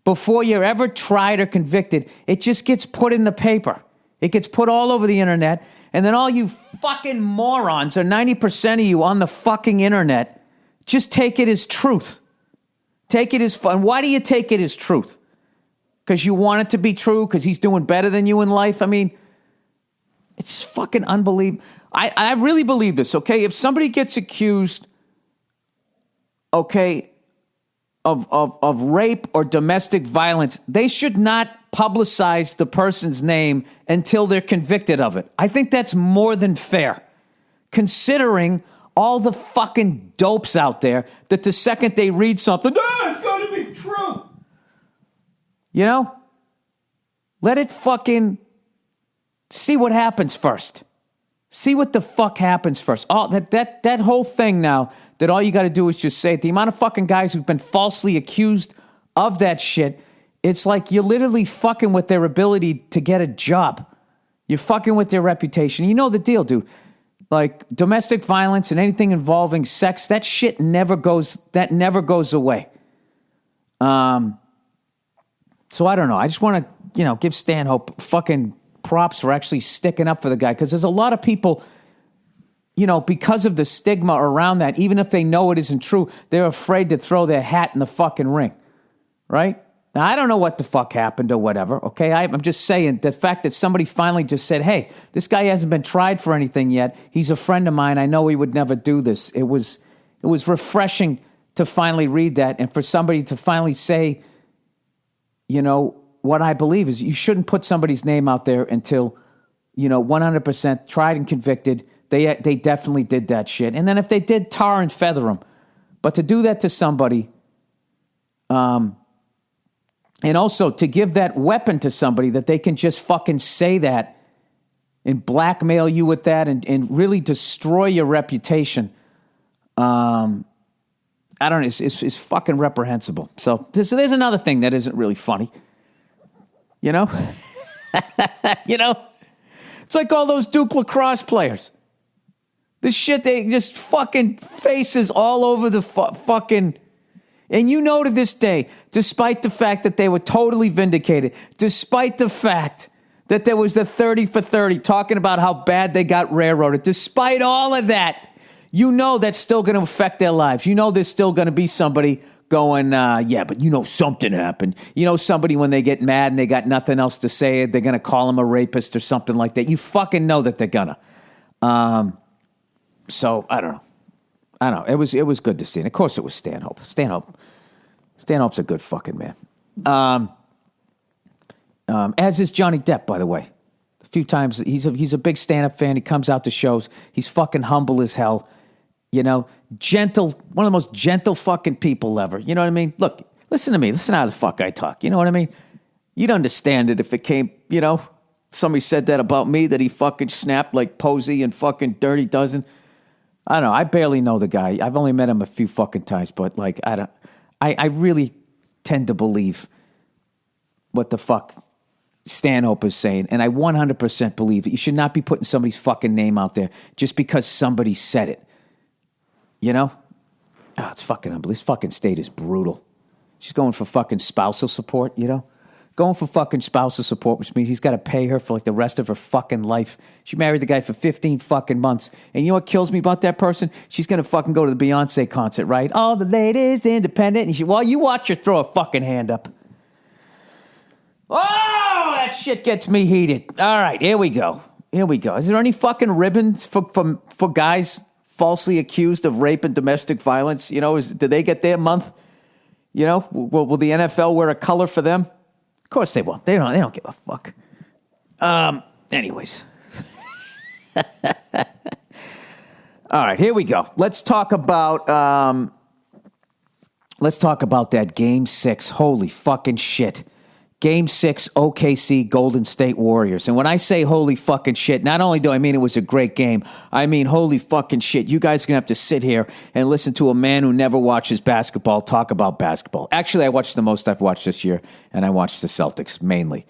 before you're ever tried or convicted, it just gets put in the paper. It gets put all over the internet, and then all you fucking morons, or 90% of you on the fucking internet, just take it as truth. Take it as fun. Why do you take it as truth? Because you want it to be true? Because he's doing better than you in life? I mean, it's fucking unbelievable. I really believe this, okay? If somebody gets accused, okay, of rape or domestic violence, they should not publicize the person's name until they're convicted of it. I think that's more than fair, considering all the fucking dopes out there that the second they read something, it's got to be true. You know? Let it fucking see what happens first. See what the fuck happens first. Oh, that whole thing now, that all you got to do is just say it. The amount of fucking guys who've been falsely accused of that shit, it's like you're literally fucking with their ability to get a job. You're fucking with their reputation. You know the deal, dude. Like domestic violence and anything involving sex, that shit never goes away. So I don't know. I just want to, give Stanhope fucking props for actually sticking up for the guy, because there's a lot of people, because of the stigma around that, even if they know it isn't true, they're afraid to throw their hat in the fucking ring, right? Now, I don't know what the fuck happened or whatever, okay? I'm just saying the fact that somebody finally just said, hey, this guy hasn't been tried for anything yet. He's a friend of mine. I know he would never do this. It was refreshing to finally read that, and for somebody to finally say, what I believe is you shouldn't put somebody's name out there until, 100% tried and convicted. They definitely did that shit. And then if they did, tar and feather them. But to do that to somebody, and also to give that weapon to somebody that they can just fucking say that and blackmail you with that and really destroy your reputation, I don't know, it's fucking reprehensible. So there's another thing that isn't really funny. It's like all those Duke lacrosse players. This shit, they just fucking faces all over the fucking... And to this day, despite the fact that they were totally vindicated, despite the fact that there was the 30 for 30 talking about how bad they got railroaded, despite all of that, that's still going to affect their lives. There's still going to be somebody going, yeah, but something happened. Somebody when they get mad and they got nothing else to say, they're going to call him a rapist or something like that. You fucking know that they're going to. So, I don't know. It was good to see. And of course it was Stanhope. Stanhope's a good fucking man. As is Johnny Depp, by the way. A few times, he's a big stand-up fan. He comes out to shows. He's fucking humble as hell. Gentle, one of the most gentle fucking people ever. You know what I mean? Look, listen to me. Listen how the fuck I talk. You know what I mean? You'd understand it if it came, somebody said that about me, that he fucking snapped like Posey and fucking Dirty Dozen. I don't know. I barely know the guy. I've only met him a few fucking times, but like, I really tend to believe what the fuck Stanhope is saying. And I 100% believe that you should not be putting somebody's fucking name out there just because somebody said it. It's fucking unbelievable. This fucking state is brutal. She's going for fucking spousal support, Going for fucking spousal support, which means he's got to pay her for like the rest of her fucking life. She married the guy for 15 fucking months. And you know what kills me about that person? She's going to fucking go to the Beyonce concert, right? All the ladies independent. And you watch her throw a fucking hand up. Oh, that shit gets me heated. All right, here we go. Is there any fucking ribbons for guys falsely accused of rape and domestic violence? Do they get their month? Will the NFL wear a color for them? Of course they won't. They don't give a fuck. Anyways. All right, here we go. Let's talk about that Game 6. Holy fucking shit. Game 6, OKC, Golden State Warriors. And when I say holy fucking shit, not only do I mean it was a great game, I mean holy fucking shit. You guys are going to have to sit here and listen to a man who never watches basketball talk about basketball. Actually, I watched the most I've watched this year, and I watched the Celtics mainly.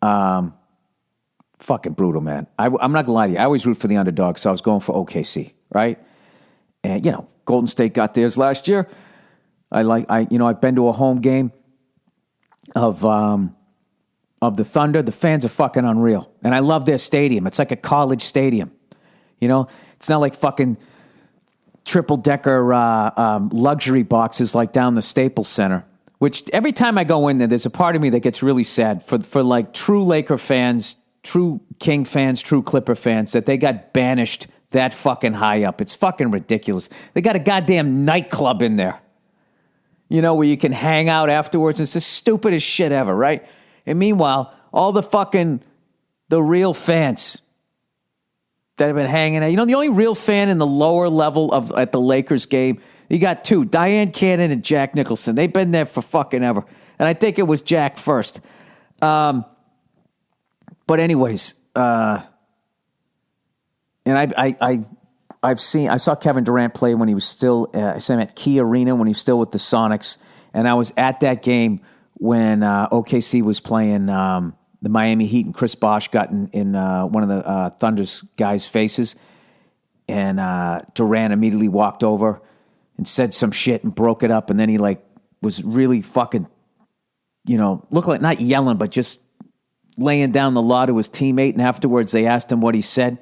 Fucking brutal, man. I'm not going to lie to you. I always root for the underdog, so I was going for OKC, right? And, Golden State got theirs last year. I've been to a home game of the Thunder. The fans are fucking unreal. And I love their stadium. It's like a college stadium. It's not like fucking triple-decker luxury boxes like down the Staples Center, which every time I go in there, there's a part of me that gets really sad for like true Laker fans, true King fans, true Clipper fans, that they got banished that fucking high up. It's fucking ridiculous. They got a goddamn nightclub in there. Where you can hang out afterwards. It's the stupidest shit ever, right? And meanwhile, all the real fans that have been hanging out. The only real fan in the lower level at the Lakers game, you got two, Diane Cannon and Jack Nicholson. They've been there for fucking ever. And I think it was Jack first. But anyways, and I saw Kevin Durant play when he was still, I saw him at Key Arena when he was still with the Sonics. And I was at that game when OKC was playing the Miami Heat, and Chris Bosh got in one of the Thunder's guys' faces. And Durant immediately walked over and said some shit and broke it up. And then he was really fucking, looked like not yelling, but just laying down the law to his teammate. And afterwards they asked him what he said.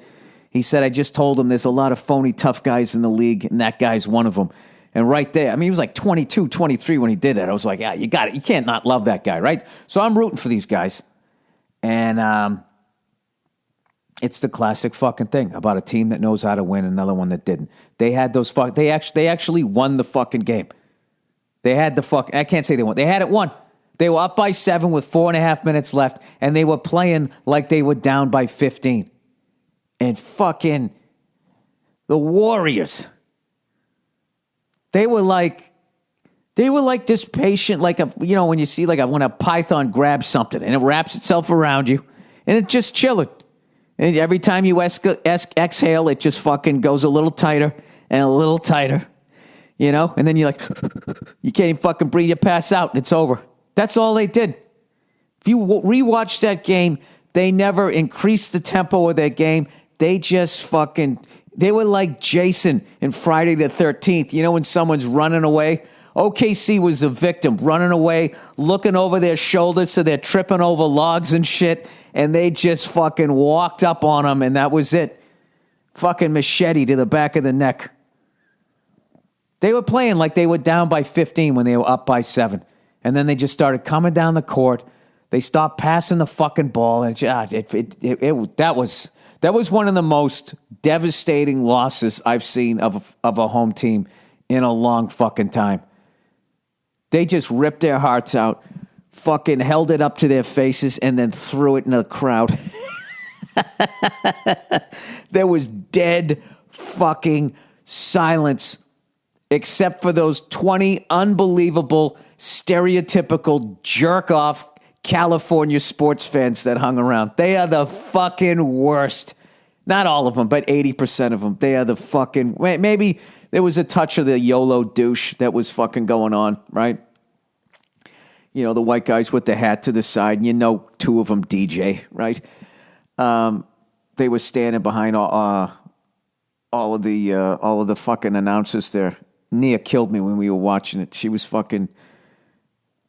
He said, I just told him there's a lot of phony tough guys in the league, and that guy's one of them. And right there, he was like 22, 23 when he did it. I was like, yeah, you got it. You can't not love that guy, right? So I'm rooting for these guys. And it's the classic fucking thing about a team that knows how to win, another one that didn't. They had those they actually won the fucking game. They had I can't say they won. They had it won. They were up by 7 with 4.5 minutes left, and they were playing like they were down by 15. And fucking the Warriors, they were like this patient, when you see when a python grabs something and it wraps itself around you and it just chilling. And every time you exhale, it just fucking goes a little tighter and a little tighter, and then you're like, you can't even fucking breathe, you pass out and it's over. That's all they did. If you rewatch that game, they never increased the tempo of their game. They just they were like Jason in Friday the 13th. When someone's running away? OKC was the victim, running away, looking over their shoulders so they're tripping over logs and shit, and they just fucking walked up on them, and that was it. Fucking machete to the back of the neck. They were playing like they were down by 15 when they were up by 7. And then they just started coming down the court. They stopped passing the fucking ball, and that was one of the most devastating losses I've seen of a home team in a long fucking time. They just ripped their hearts out, fucking held it up to their faces, and then threw it in the crowd. There was dead fucking silence, except for those 20 unbelievable, stereotypical jerk-off California sports fans that hung around. They are the fucking worst. Not all of them, but 80% of them. They are the fucking... Maybe there was a touch of the YOLO douche that was fucking going on, right? The white guys with the hat to the side, and two of them DJ, right? They were standing behind all of the fucking announcers there. Nia killed me when we were watching it. She was fucking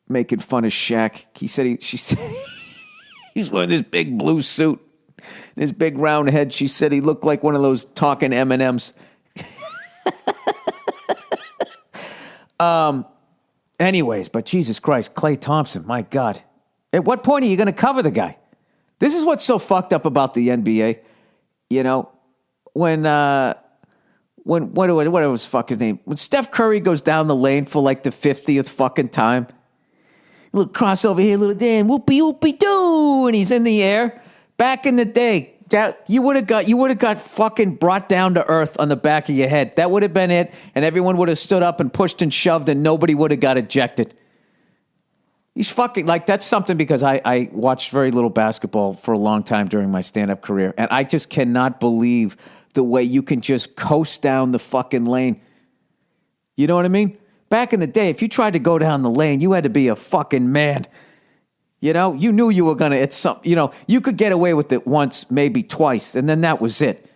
making fun of Shaq. She said he's wearing this big blue suit, this big round head. She said he looked like one of those talking M&Ms. Anyways, but Jesus Christ, Klay Thompson, my God. At what point are you going to cover the guy? This is what's so fucked up about the NBA. When what was fuck his name? When Steph Curry goes down the lane for like the 50th fucking time, a little crossover here, little Dan, whoopie whoopie doo, and he's in the air. Back in the day, you would have got fucking brought down to earth on the back of your head. That would have been it, and everyone would have stood up and pushed and shoved, and nobody would have got ejected. He's fucking that's something, because I watched very little basketball for a long time during my stand-up career, and I just cannot believe the way you can just coast down the fucking lane. You know what I mean? Back in the day, if you tried to go down the lane, you had to be a fucking man. You knew you were going to, you could get away with it once, maybe twice, and then that was it.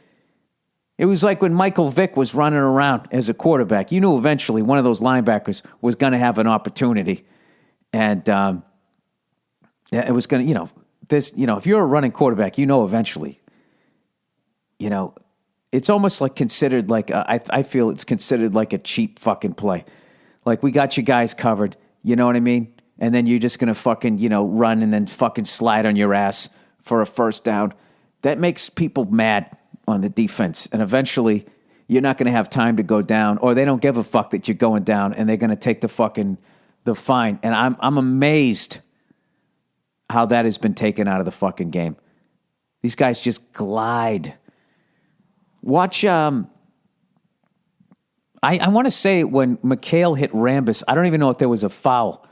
It was like when Michael Vick was running around as a quarterback. You knew eventually one of those linebackers was going to have an opportunity. And it was going to, if you're a running quarterback, eventually, it's almost like considered like, I feel it's considered like a cheap fucking play. Like, we got you guys covered, you know what I mean? And then you're just going to fucking, run and then fucking slide on your ass for a first down. That makes people mad on the defense. And eventually, you're not going to have time to go down, or they don't give a fuck that you're going down, and they're going to take the fine. And I'm amazed how that has been taken out of the fucking game. These guys just glide. Watch, I want to say when McHale hit Rambis, I don't even know if there was a foul.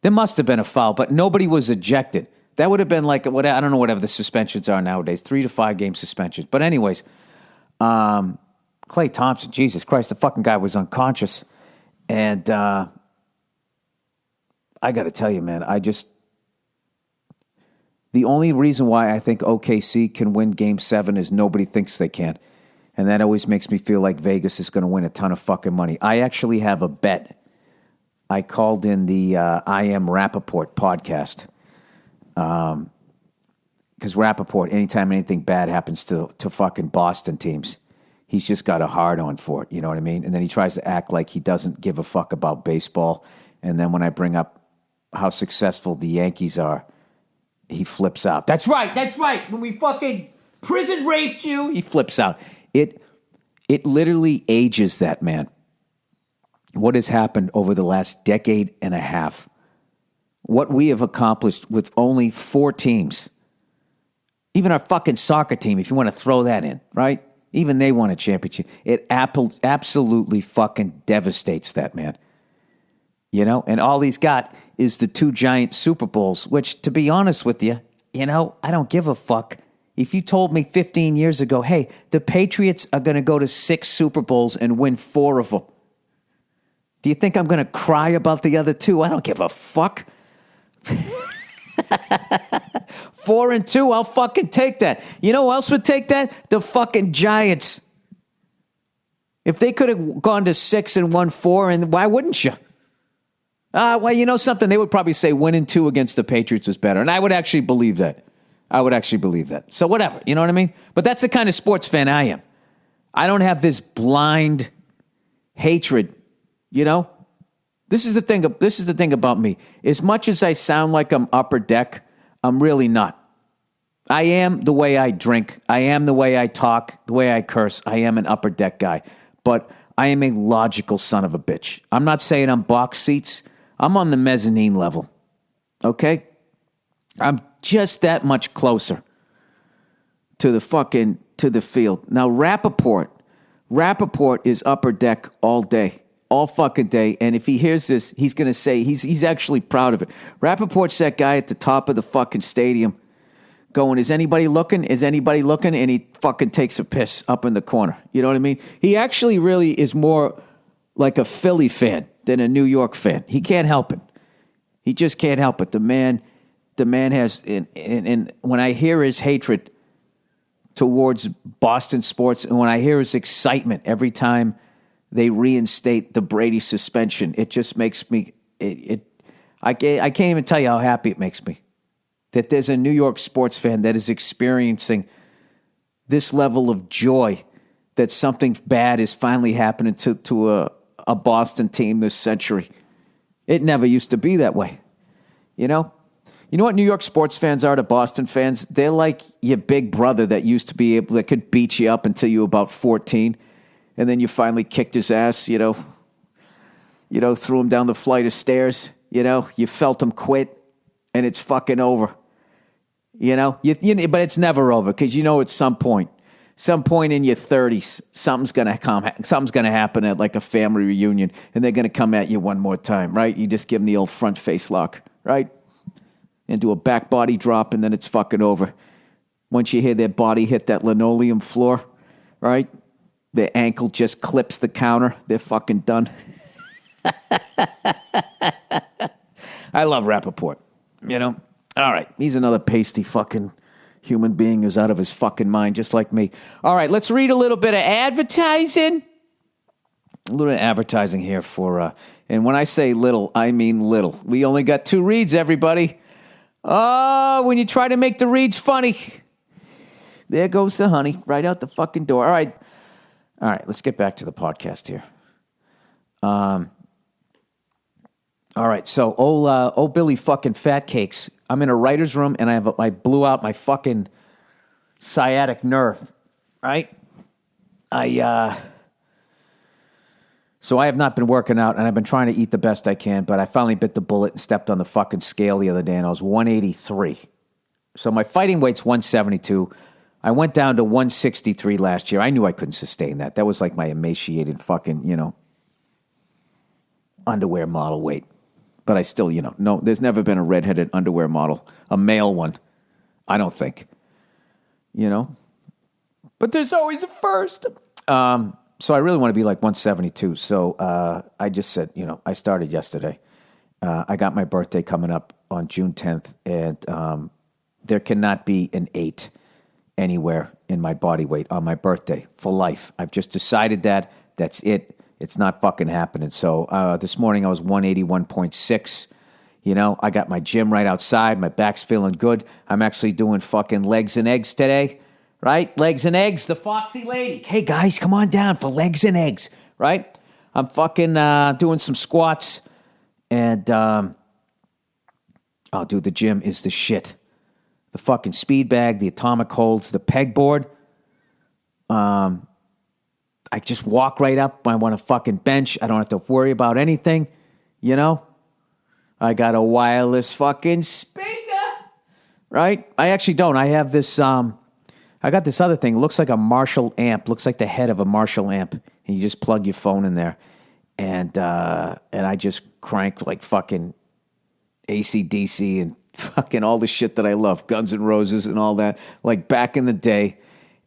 There must have been a foul, but nobody was ejected. That would have been like, what I don't know, whatever the suspensions are nowadays, 3 to 5 game suspensions. But anyways, Klay Thompson, Jesus Christ, the fucking guy was unconscious. And I got to tell you, man, the only reason why I think OKC can win Game 7 is nobody thinks they can. And that always makes me feel like Vegas is going to win a ton of fucking money. I actually have a bet. I called in the I Am Rappaport podcast. Because Rappaport, anytime anything bad happens to fucking Boston teams, he's just got a hard-on for it, you know what I mean? And then he tries to act like he doesn't give a fuck about baseball. And then when I bring up how successful the Yankees are, he flips out. That's right. When we fucking prison raped you, he flips out. It literally ages that man. What has happened over the last decade and a half, what we have accomplished with only 4 teams, even our fucking soccer team, if you want to throw that in, right? Even they won a championship. It absolutely fucking devastates that man. You know, and all he's got is the 2 giant Super Bowls, which, to be honest with you, you know, I don't give a fuck. If you told me 15 years ago, hey, the Patriots are going to go to 6 Super Bowls and win 4 of them, do you think I'm going to cry about the other 2? I don't give a fuck. 4 and 2, I'll fucking take that. You know who else would take that? The fucking Giants. If they could have gone to 6 and won 4, and why wouldn't you? Well, you know something? They would probably say winning 2 against the Patriots was better. And I would actually believe that. So whatever, you know what I mean? But that's the kind of sports fan I am. I don't have this blind hatred, you know? This is the thing about me. As much as I sound like I'm upper deck, I'm really not. I am the way I drink. I am the way I talk, the way I curse. I am an upper deck guy. But I am a logical son of a bitch. I'm not saying I'm box seats. I'm on the mezzanine level. Okay? I'm just that much closer to the field. Now, Rappaport is upper deck all day. All fucking day. And if he hears this, he's going to say he's actually proud of it. Rappaport's that guy at the top of the fucking stadium going, is anybody looking? Is anybody looking? And he fucking takes a piss up in the corner. You know what I mean? He actually really is more like a Philly fan than a New York fan. He can't help it. He just can't help it. The man has, and when I hear his hatred towards Boston sports, and when I hear his excitement every time they reinstate the Brady suspension, it just makes me, I can't even tell you how happy it makes me that there's a New York sports fan that is experiencing this level of joy that something bad is finally happening to a Boston team this century. It never used to be that way, you know? You know what New York sports fans are to Boston fans? They're like your big brother that used to be able, that could beat you up until you were about 14. And then you finally kicked his ass, you know, threw him down the flight of stairs, you know, you felt him quit, and it's fucking over, you know, but it's never over because you know at some point in your 30s, something's going to happen at like a family reunion, and they're going to come at you one more time, right? You just give them the old front face lock, right? And do a back body drop, and then it's fucking over. Once you hear their body hit that linoleum floor, right? Their ankle just clips the counter. They're fucking done. I love Rappaport, you know? All right, he's another pasty fucking human being who's out of his fucking mind, just like me. All right, let's read a little bit of advertising. A little advertising here for, and when I say little, I mean little. We only got 2 reads, everybody. Oh, when you try to make the reads funny, there goes the honey, right out the fucking door. All right, let's get back to the podcast here. All right, so old Billy fucking Fat Cakes. I'm in a writer's room, and I blew out my fucking sciatic nerve, right? So I have not been working out, and I've been trying to eat the best I can, but I finally bit the bullet and stepped on the fucking scale the other day, and I was 183. So my fighting weight's 172. I went down to 163 last year. I knew I couldn't sustain that. That was like my emaciated fucking, underwear model weight. But I still, no, there's never been a redheaded underwear model, a male one, I don't think. But there's always a first. So I really want to be like 172. So I just said, I started yesterday. I got my birthday coming up on June 10th, and there cannot be an 8 anywhere in my body weight on my birthday for life. I've just decided that. That's it. It's not fucking happening. So this morning I was 181.6. I got my gym right outside. My back's feeling good. I'm actually doing fucking legs and eggs today. Right? Legs and eggs, the foxy lady. Hey, guys, come on down for legs and eggs. Right? I'm fucking doing some squats. And, dude, the gym is the shit. The fucking speed bag, the atomic holds, the pegboard. I just walk right up. I want to fucking bench. I don't have to worry about anything. I got a wireless fucking speaker. Right? I actually don't. I have this... I got this other thing. It looks like a Marshall amp. Looks like the head of a Marshall amp. And you just plug your phone in there. And I just crank like fucking AC/DC and fucking all the shit that I love. Guns N' Roses and all that. Like back in the day.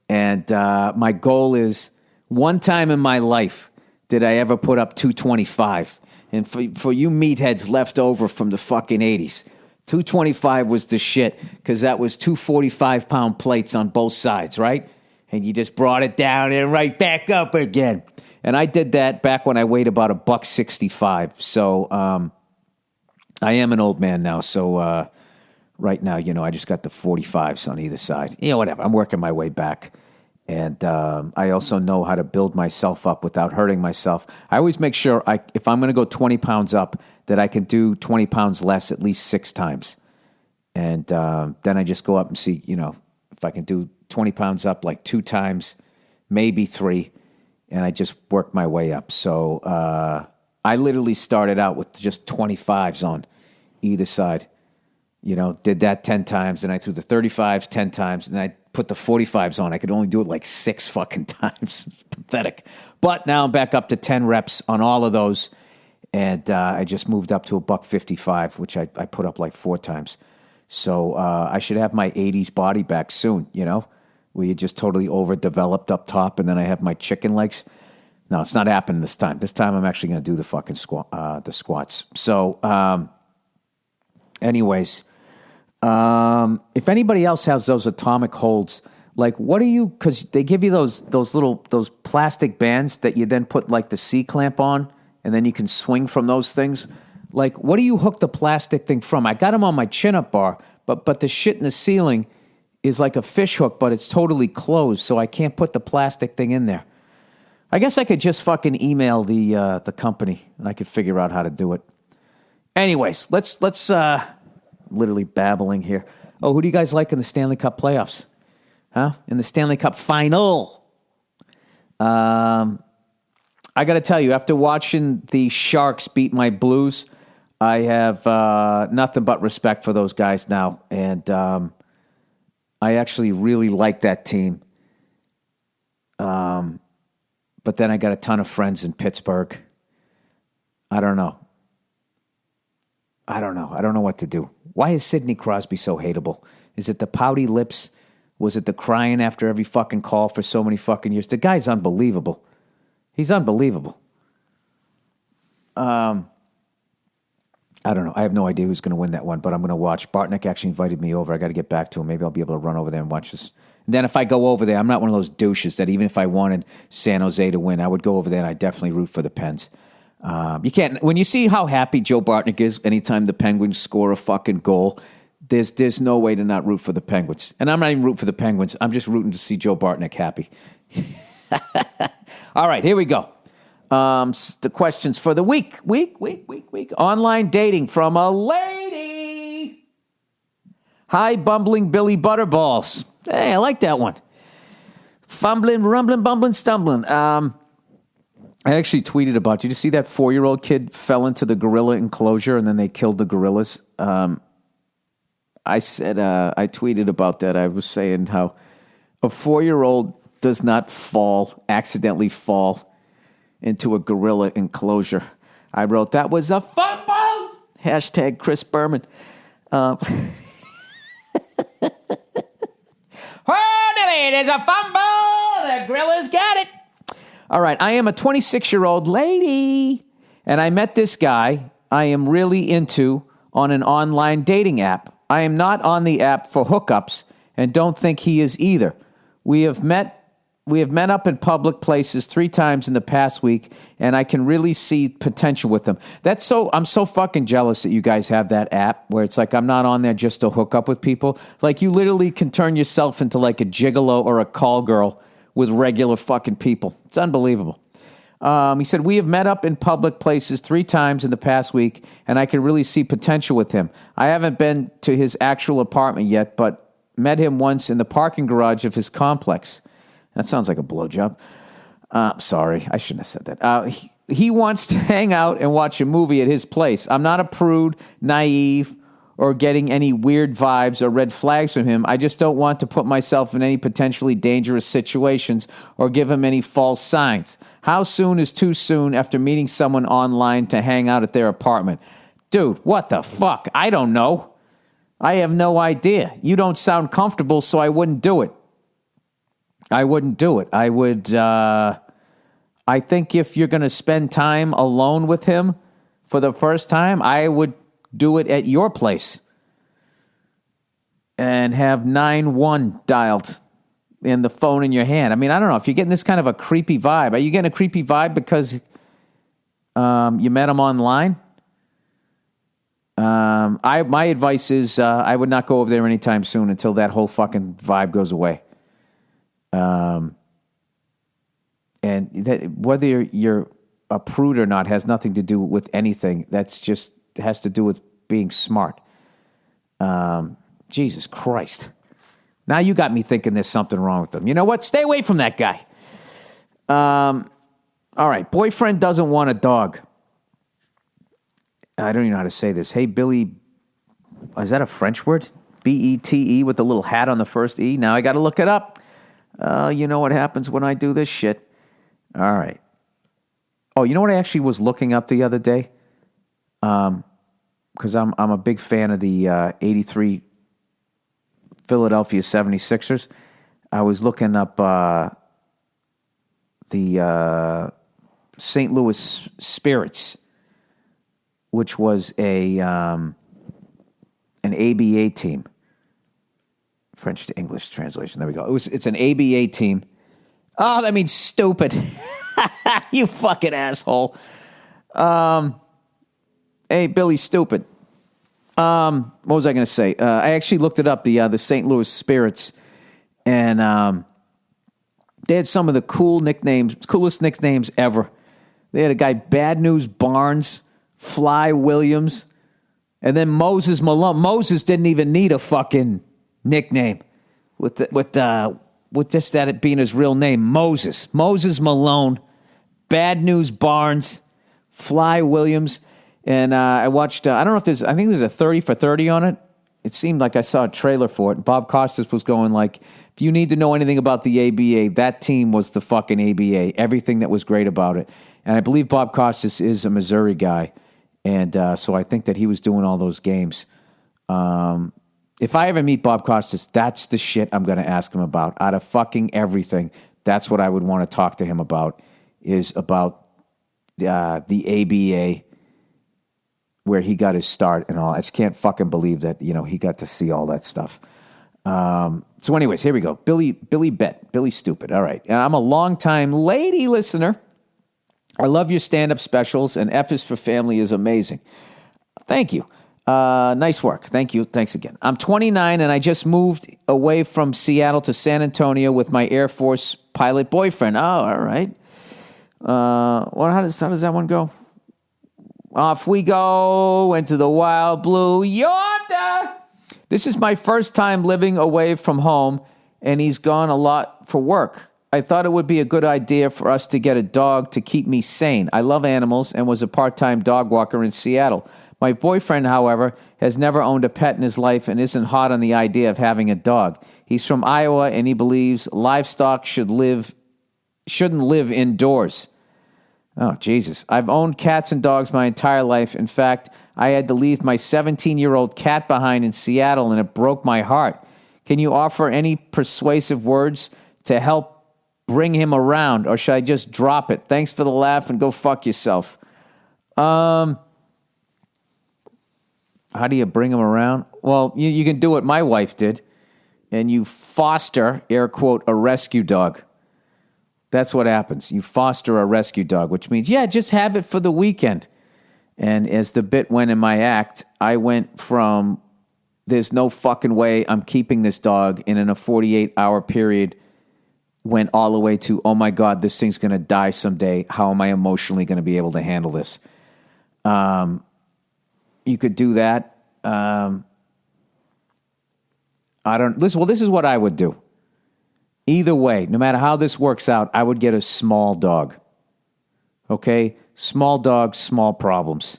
And my goal is, one time in my life did I ever put up 225. And for you meatheads left over from the fucking 80s, 225 was the shit, because that was 2 45-pound plates on both sides, right? And you just brought it down and right back up again. And I did that back when I weighed about $165. So I am an old man now. So right now, I just got the 45s on either side. Whatever. I'm working my way back. And I also know how to build myself up without hurting myself. I always make sure, if I'm going to go 20 pounds up, that I can do 20 pounds less at least 6 times. And then I just go up and see, if I can do 20 pounds up like 2 times, maybe 3, and I just work my way up. So I literally started out with just 25s on either side. Did that 10 times, and I threw the 35s 10 times, and I put the 45s on. I could only do it like 6 fucking times. Pathetic. But now I'm back up to 10 reps on all of those, and I just moved up to $155, which I put up like 4 times. So I should have my 80s body back soon, where you just totally overdeveloped up top, and then I have my chicken legs. No, it's not happening this time. This time I'm actually going to do the fucking the squats. So anyways... if anybody else has those atomic holds, like what do you, because they give you those plastic bands that you then put like the C-clamp on, and then you can swing from those things. Like, what do you hook the plastic thing from? I got them on my chin-up bar, but the shit in the ceiling is like a fish hook, but it's totally closed, so I can't put the plastic thing in there. I guess I could just fucking email the company, and I could figure out how to do it. Anyways, let's literally babbling here. Oh, who do you guys like in the Stanley Cup playoffs? Huh? In the Stanley Cup final. I got to tell you, after watching the Sharks beat my Blues, I have nothing but respect for those guys now. And I actually really like that team. But then I got a ton of friends in Pittsburgh. I don't know. I don't know what to do. Why is Sidney Crosby so hateable? Is it the pouty lips? Was it the crying after every fucking call for so many fucking years? The guy's unbelievable. He's unbelievable. I don't know. I have no idea who's going to win that one, but I'm going to watch. Bartnick actually invited me over. I got to get back to him. Maybe I'll be able to run over there and watch this. And then if I go over there, I'm not one of those douches that even if I wanted San Jose to win, I would go over there and I'd definitely root for the Pens. You can't, when you see how happy Joe Bartnick is anytime the Penguins score a fucking goal, there's no way to not root for the Penguins. And I'm not even rooting for the Penguins. I'm just rooting to see Joe Bartnick happy. All right, here we go. The questions for the week. Online dating from a lady. Hi, bumbling Billy Butterballs. Hey, I like that one. Fumbling, rumbling, bumbling, stumbling. I actually tweeted about, did you see that 4-year-old kid fell into the gorilla enclosure and then they killed the gorillas? I tweeted about that. I was saying how a 4-year-old does not accidentally fall into a gorilla enclosure. I wrote, that was a fumble! Hashtag Chris Berman. Oh, Lilly, there's a fumble! The gorilla's got it! All right, I am a 26-year-old lady, and I met this guy I am really into on an online dating app. I am not on the app for hookups and don't think he is either. We have met up in public places 3 times in the past week, and I can really see potential with him. I'm so fucking jealous that you guys have that app where it's like I'm not on there just to hook up with people. Like you literally can turn yourself into like a gigolo or a call girl with regular fucking people. It's unbelievable. He said, we have met up in public places 3 times in the past week, and I can really see potential with him. I haven't been to his actual apartment yet, but met him once in the parking garage of his complex. That sounds like a blowjob. Sorry, I shouldn't have said that. He wants to hang out and watch a movie at his place. I'm not a prude, naive, or getting any weird vibes or red flags from him. I just don't want to put myself in any potentially dangerous situations or give him any false signs. How soon is too soon after meeting someone online to hang out at their apartment? Dude, what the fuck? I don't know. I have no idea. You don't sound comfortable, so I wouldn't do it. I think if you're going to spend time alone with him for the first time, I would do it at your place and have 911 dialed in the phone in your hand. I mean, I don't know if you're getting this kind of a creepy vibe. Are you getting a creepy vibe because you met him online? My advice is I would not go over there anytime soon until that whole fucking vibe goes away. And that, whether you're a prude or not has nothing to do with anything. That's just has to do with being smart. Jesus Christ. Now you got me thinking there's something wrong with them. You know what? Stay away from that guy. All right. Boyfriend doesn't want a dog. I don't even know how to say this. Hey, Billy. Is that a French word? B-E-T-E with the little hat on the first E. Now I got to look it up. You know what happens when I do this shit. All right. Oh, you know what I actually was looking up the other day? Because I'm a big fan of the 83 Philadelphia 76ers. I was looking up the St. Louis Spirits, which was an ABA team. French to English translation. There we go. It's an ABA team. Oh, that means stupid. You fucking asshole. Hey, Billy, stupid. What was I going to say? I actually looked it up, the St. Louis Spirits, and they had some of the coolest nicknames ever. They had a guy, Bad News Barnes, Fly Williams, and then Moses Malone. Moses didn't even need a fucking nickname with just that it being his real name, Moses Malone, Bad News Barnes, Fly Williams, and I watched. I don't know if I think there's a 30 for 30 on it. It seemed like I saw a trailer for it. Bob Costas was going like, if you need to know anything about the ABA, that team was the fucking ABA. Everything that was great about it, and I believe Bob Costas is a Missouri guy, and so I think that he was doing all those games. If I ever meet Bob Costas, that's the shit I'm going to ask him about. Out of fucking everything, that's what I would want to talk to him about, is about the ABA, where he got his start and all. I just can't fucking believe that, he got to see all that stuff. So anyways, here we go. Billy Stupid. All right. I'm a long-time lady listener. I love your stand-up specials, and F is for Family is amazing. Thank you. Nice work. Thank you. Thanks again. I'm 29 and I just moved away from Seattle to San Antonio with my Air Force pilot boyfriend. Oh, all right. How does that one go? Off we go into the wild blue yonder. This is my first time living away from home, and he's gone a lot for work. I thought it would be a good idea for us to get a dog to keep me sane. I love animals and was a part-time dog walker in Seattle. My boyfriend, however, has never owned a pet in his life and isn't hot on the idea of having a dog. He's from Iowa and he believes livestock shouldn't live indoors. Oh, Jesus. I've owned cats and dogs my entire life. In fact, I had to leave my 17-year-old cat behind in Seattle, and it broke my heart. Can you offer any persuasive words to help bring him around, or should I just drop it? Thanks for the laugh and go fuck yourself. How do you bring him around? Well, you can do what my wife did, and you foster, air quote, a rescue dog. That's what happens. You foster a rescue dog, which means, yeah, just have it for the weekend. And as the bit went in my act, I went from, there's no fucking way I'm keeping this dog, and in a 48-hour period, went all the way to, oh my God, this thing's going to die someday. How am I emotionally going to be able to handle this? You could do that. This is what I would do. Either way, no matter how this works out, I would get a small dog. Okay? Small dogs, small problems.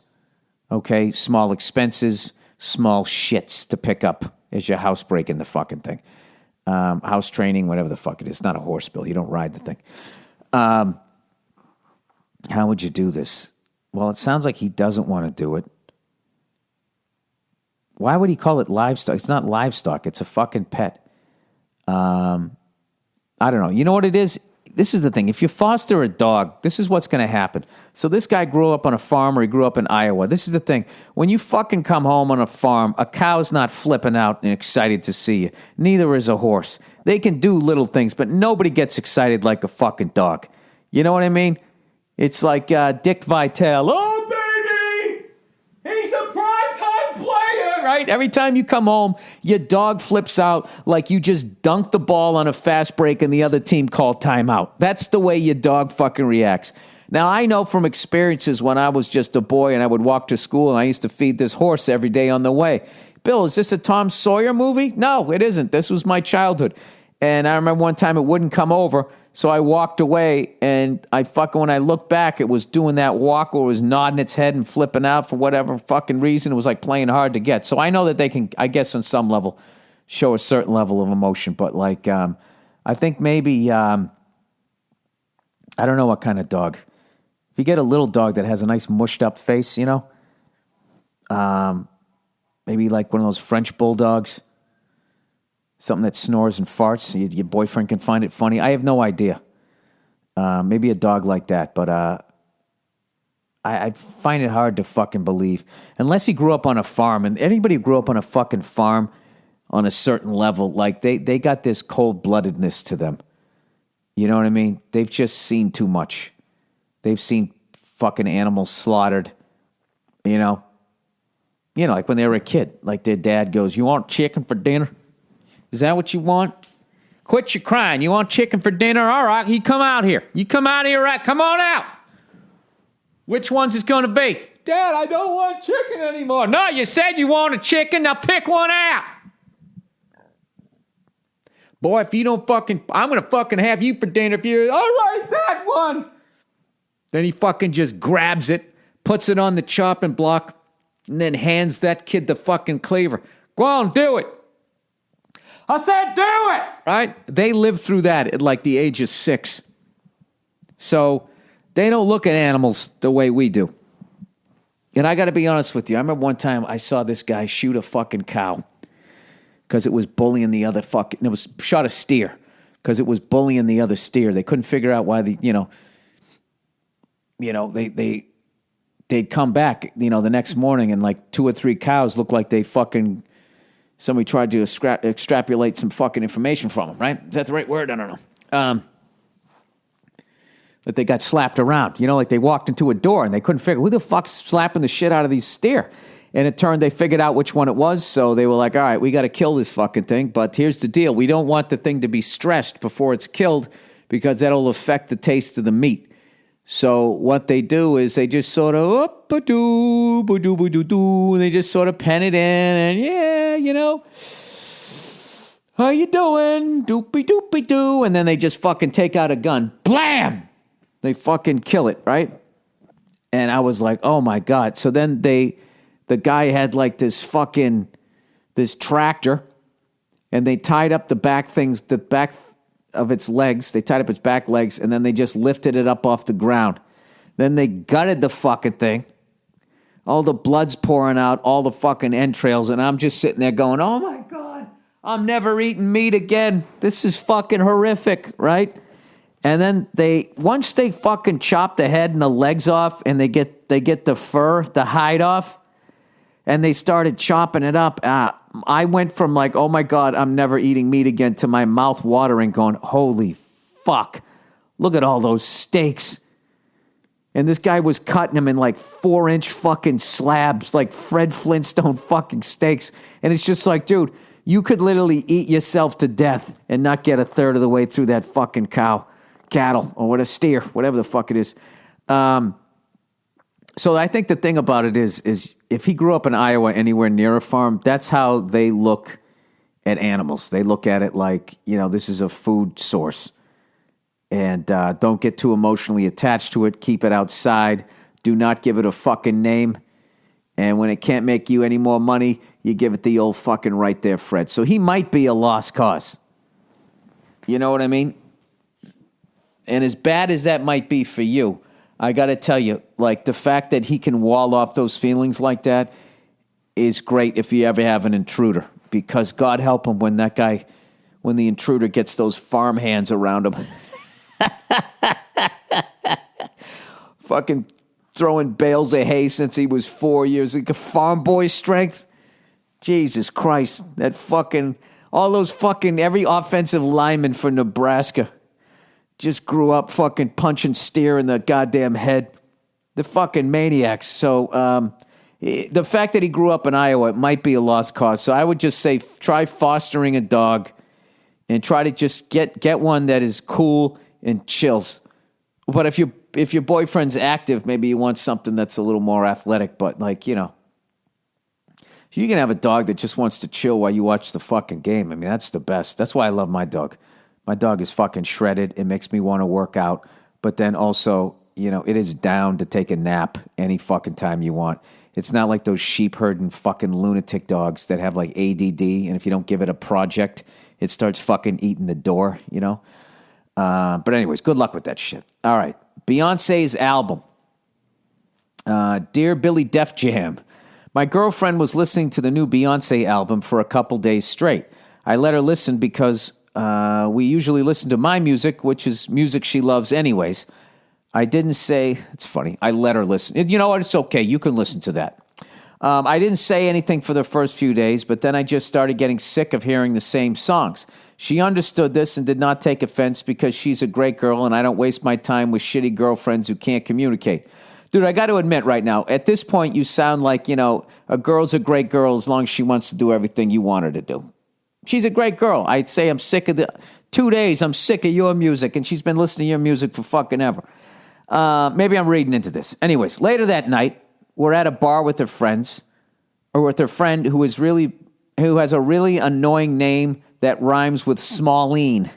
Okay? Small expenses, small shits to pick up as you're housebreaking the fucking thing. House training, whatever the fuck it is. It's not a horse, Bill. You don't ride the thing. How would you do this? Well, it sounds like he doesn't want to do it. Why would he call it livestock? It's not livestock. It's a fucking pet. I don't know. You know what it is? This is the thing. If you foster a dog, this is what's going to happen. So this guy grew up on a farm, or he grew up in Iowa. This is the thing. When you fucking come home on a farm, a cow's not flipping out and excited to see you. Neither is a horse. They can do little things, but nobody gets excited like a fucking dog. You know what I mean? It's like Dick Vitale. Oh, baby! He's a primetime player! Right? Every time you come home, your dog flips out like you just dunked the ball on a fast break and the other team called timeout. That's the way your dog fucking reacts. Now, I know from experiences when I was just a boy and I would walk to school and I used to feed this horse every day on the way. Bill, is this a Tom Sawyer movie? No, it isn't. This was my childhood. And I remember one time it wouldn't come over, so I walked away, and when I looked back, it was doing that walk where it was nodding its head and flipping out for whatever fucking reason. It was like playing hard to get. So I know that they can, I guess on some level, show a certain level of emotion. But like, I think maybe, I don't know what kind of dog. If you get a little dog that has a nice mushed up face, you know, maybe like one of those French bulldogs. Something that snores and farts. Your boyfriend can find it funny. I have no idea. Maybe a dog like that, but I find it hard to fucking believe. Unless he grew up on a farm, and anybody who grew up on a fucking farm on a certain level, like they got this cold-bloodedness to them. You know what I mean? They've just seen too much. They've seen fucking animals slaughtered, you know? You know, like when they were a kid, like their dad goes, "You want chicken for dinner? Is that what you want? Quit your crying. You want chicken for dinner? All right, you come out here. You come out here, right? Come on out. Which one's it going to be? Dad, I don't want chicken anymore. No, you said you want a chicken. Now pick one out. Boy, if you don't I'm going to fucking have you for dinner if you, all right, that one. Then he fucking just grabs it, puts it on the chopping block, and then hands that kid the fucking cleaver. Go on, do it. I said, do it! Right? They lived through that at like the age of 6. So they don't look at animals the way we do. And I got to be honest with you. I remember one time I saw this guy shoot a fucking cow because it was bullying the other fucking... It was shot a steer because it was bullying the other steer. They couldn't figure out why they'd come back, the next morning and like 2 or 3 cows looked like they fucking... Somebody tried to extrapolate some fucking information from them, right? Is that the right word? I don't know. That they got slapped around. Like they walked into a door and they couldn't figure, who the fuck's slapping the shit out of these steer? And it turned, they figured out which one it was, so they were like, all right, we got to kill this fucking thing, but here's the deal. We don't want the thing to be stressed before it's killed because that'll affect the taste of the meat. So what they do is they just sort of, and they just sort of pen it in, and how you doing? Doopy doopy doo. And then they just fucking take out a gun. Blam! They fucking kill it, right? And I was like, oh my God. So then the guy had like this tractor, and they tied up the back of its legs. They tied up its back legs, and then they just lifted it up off the ground. Then they gutted the fucking thing. All the blood's pouring out, all the fucking entrails, and I'm just sitting there going, oh my God, I'm never eating meat again. This is fucking horrific, right? And then once they fucking chop the head and the legs off, and they get the fur, the hide off, and they started chopping it up, I went from like, oh my God, I'm never eating meat again, to my mouth watering, going, holy fuck, look at all those steaks. And this guy was cutting them in like 4-inch fucking slabs, like Fred Flintstone fucking steaks. And it's just like, dude, you could literally eat yourself to death and not get a third of the way through that fucking cattle, or what, a steer, whatever the fuck it is. So I think the thing about it is if he grew up in Iowa anywhere near a farm, that's how they look at animals. They look at it like, this is a food source. And don't get too emotionally attached to it. Keep it outside. Do not give it a fucking name. And when it can't make you any more money, you give it the old fucking right there, Fred. So he might be a lost cause. You know what I mean? And as bad as that might be for you, I got to tell you, like, the fact that he can wall off those feelings like that is great if you ever have an intruder. Because God help him when the intruder gets those farm hands around him. Fucking throwing bales of hay since he was 4 years, like a farm boy strength. Jesus Christ, that fucking, all those fucking, every offensive lineman for Nebraska just grew up fucking punching steer in the goddamn head. The fucking maniacs. So the fact that he grew up in Iowa, it might be a lost cause. So I would just say try fostering a dog and try to just get one that is cool and chills. But if your boyfriend's active, maybe you want something that's a little more athletic. But like, you can have a dog that just wants to chill while you watch the fucking game. I mean, that's the best. That's why I love my dog. My dog is fucking shredded. It makes me want to work out. But then also, it is down to take a nap any fucking time you want. It's not like those sheep herding fucking lunatic dogs that have like ADD. And if you don't give it a project, it starts fucking eating the door, But anyways, good luck with that shit. All right. Beyonce's album. Dear Billy Def Jam, my girlfriend was listening to the new Beyonce album for a couple days straight. I let her listen because we usually listen to my music, which is music she loves anyways. I didn't say, it's funny, I let her listen. You know what? It's okay. You can listen to that. I didn't say anything for the first few days, but then I just started getting sick of hearing the same songs. She understood this and did not take offense because she's a great girl and I don't waste my time with shitty girlfriends who can't communicate. Dude, I got to admit right now, at this point you sound like, a girl's a great girl as long as she wants to do everything you want her to do. She's a great girl. I'd say I'm sick of 2 days, I'm sick of your music, and she's been listening to your music for fucking ever. Maybe I'm reading into this. Anyways, later that night, we're at a bar with her friends, or with her friend who has a really annoying name that rhymes with Smalline.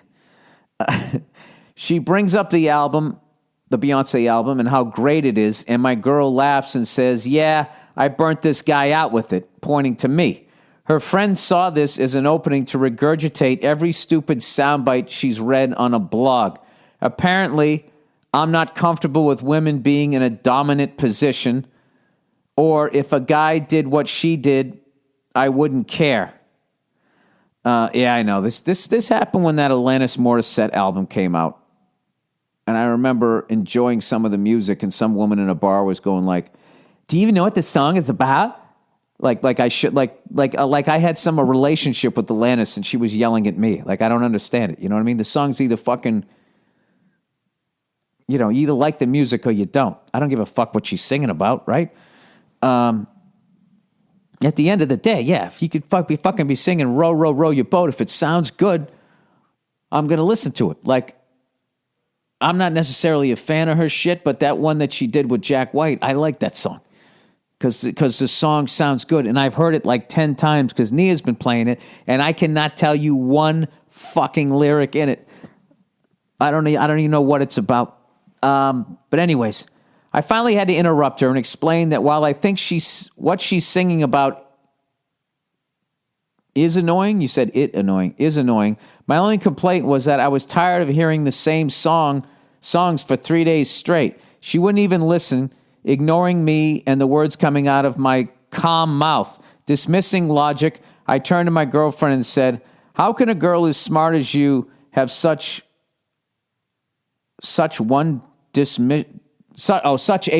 She brings up the album, the Beyonce album, and how great it is, and my girl laughs and says, yeah, I burnt this guy out with it, pointing to me. Her friend saw this as an opening to regurgitate every stupid soundbite she's read on a blog. Apparently, I'm not comfortable with women being in a dominant position, or if a guy did what she did, I wouldn't care. Yeah, I know. This happened when that Alanis Morissette album came out. And I remember enjoying some of the music, and some woman in a bar was going like, do you even know what this song is about? Like I should, like I had some relationship with Alanis and she was yelling at me. Like, I don't understand it. You know what I mean? The song's either fucking, you either like the music or you don't. I don't give a fuck what she's singing about, right? At the end of the day, yeah, if you could fucking be singing row, row, row your boat, if it sounds good, I'm going to listen to it. Like, I'm not necessarily a fan of her shit, but that one that she did with Jack White, I like that song. because the song sounds good, and I've heard it like 10 times because Nia's been playing it, and I cannot tell you one fucking lyric in it. I don't even know what it's about. But anyways, I finally had to interrupt her and explain that while I think what she's singing about is annoying, you said it annoying, is annoying. My only complaint was that I was tired of hearing the same songs for 3 days straight. She wouldn't even listen, ignoring me and the words coming out of my calm mouth. Dismissing logic, I turned to my girlfriend and said, how can a girl as smart as you have such a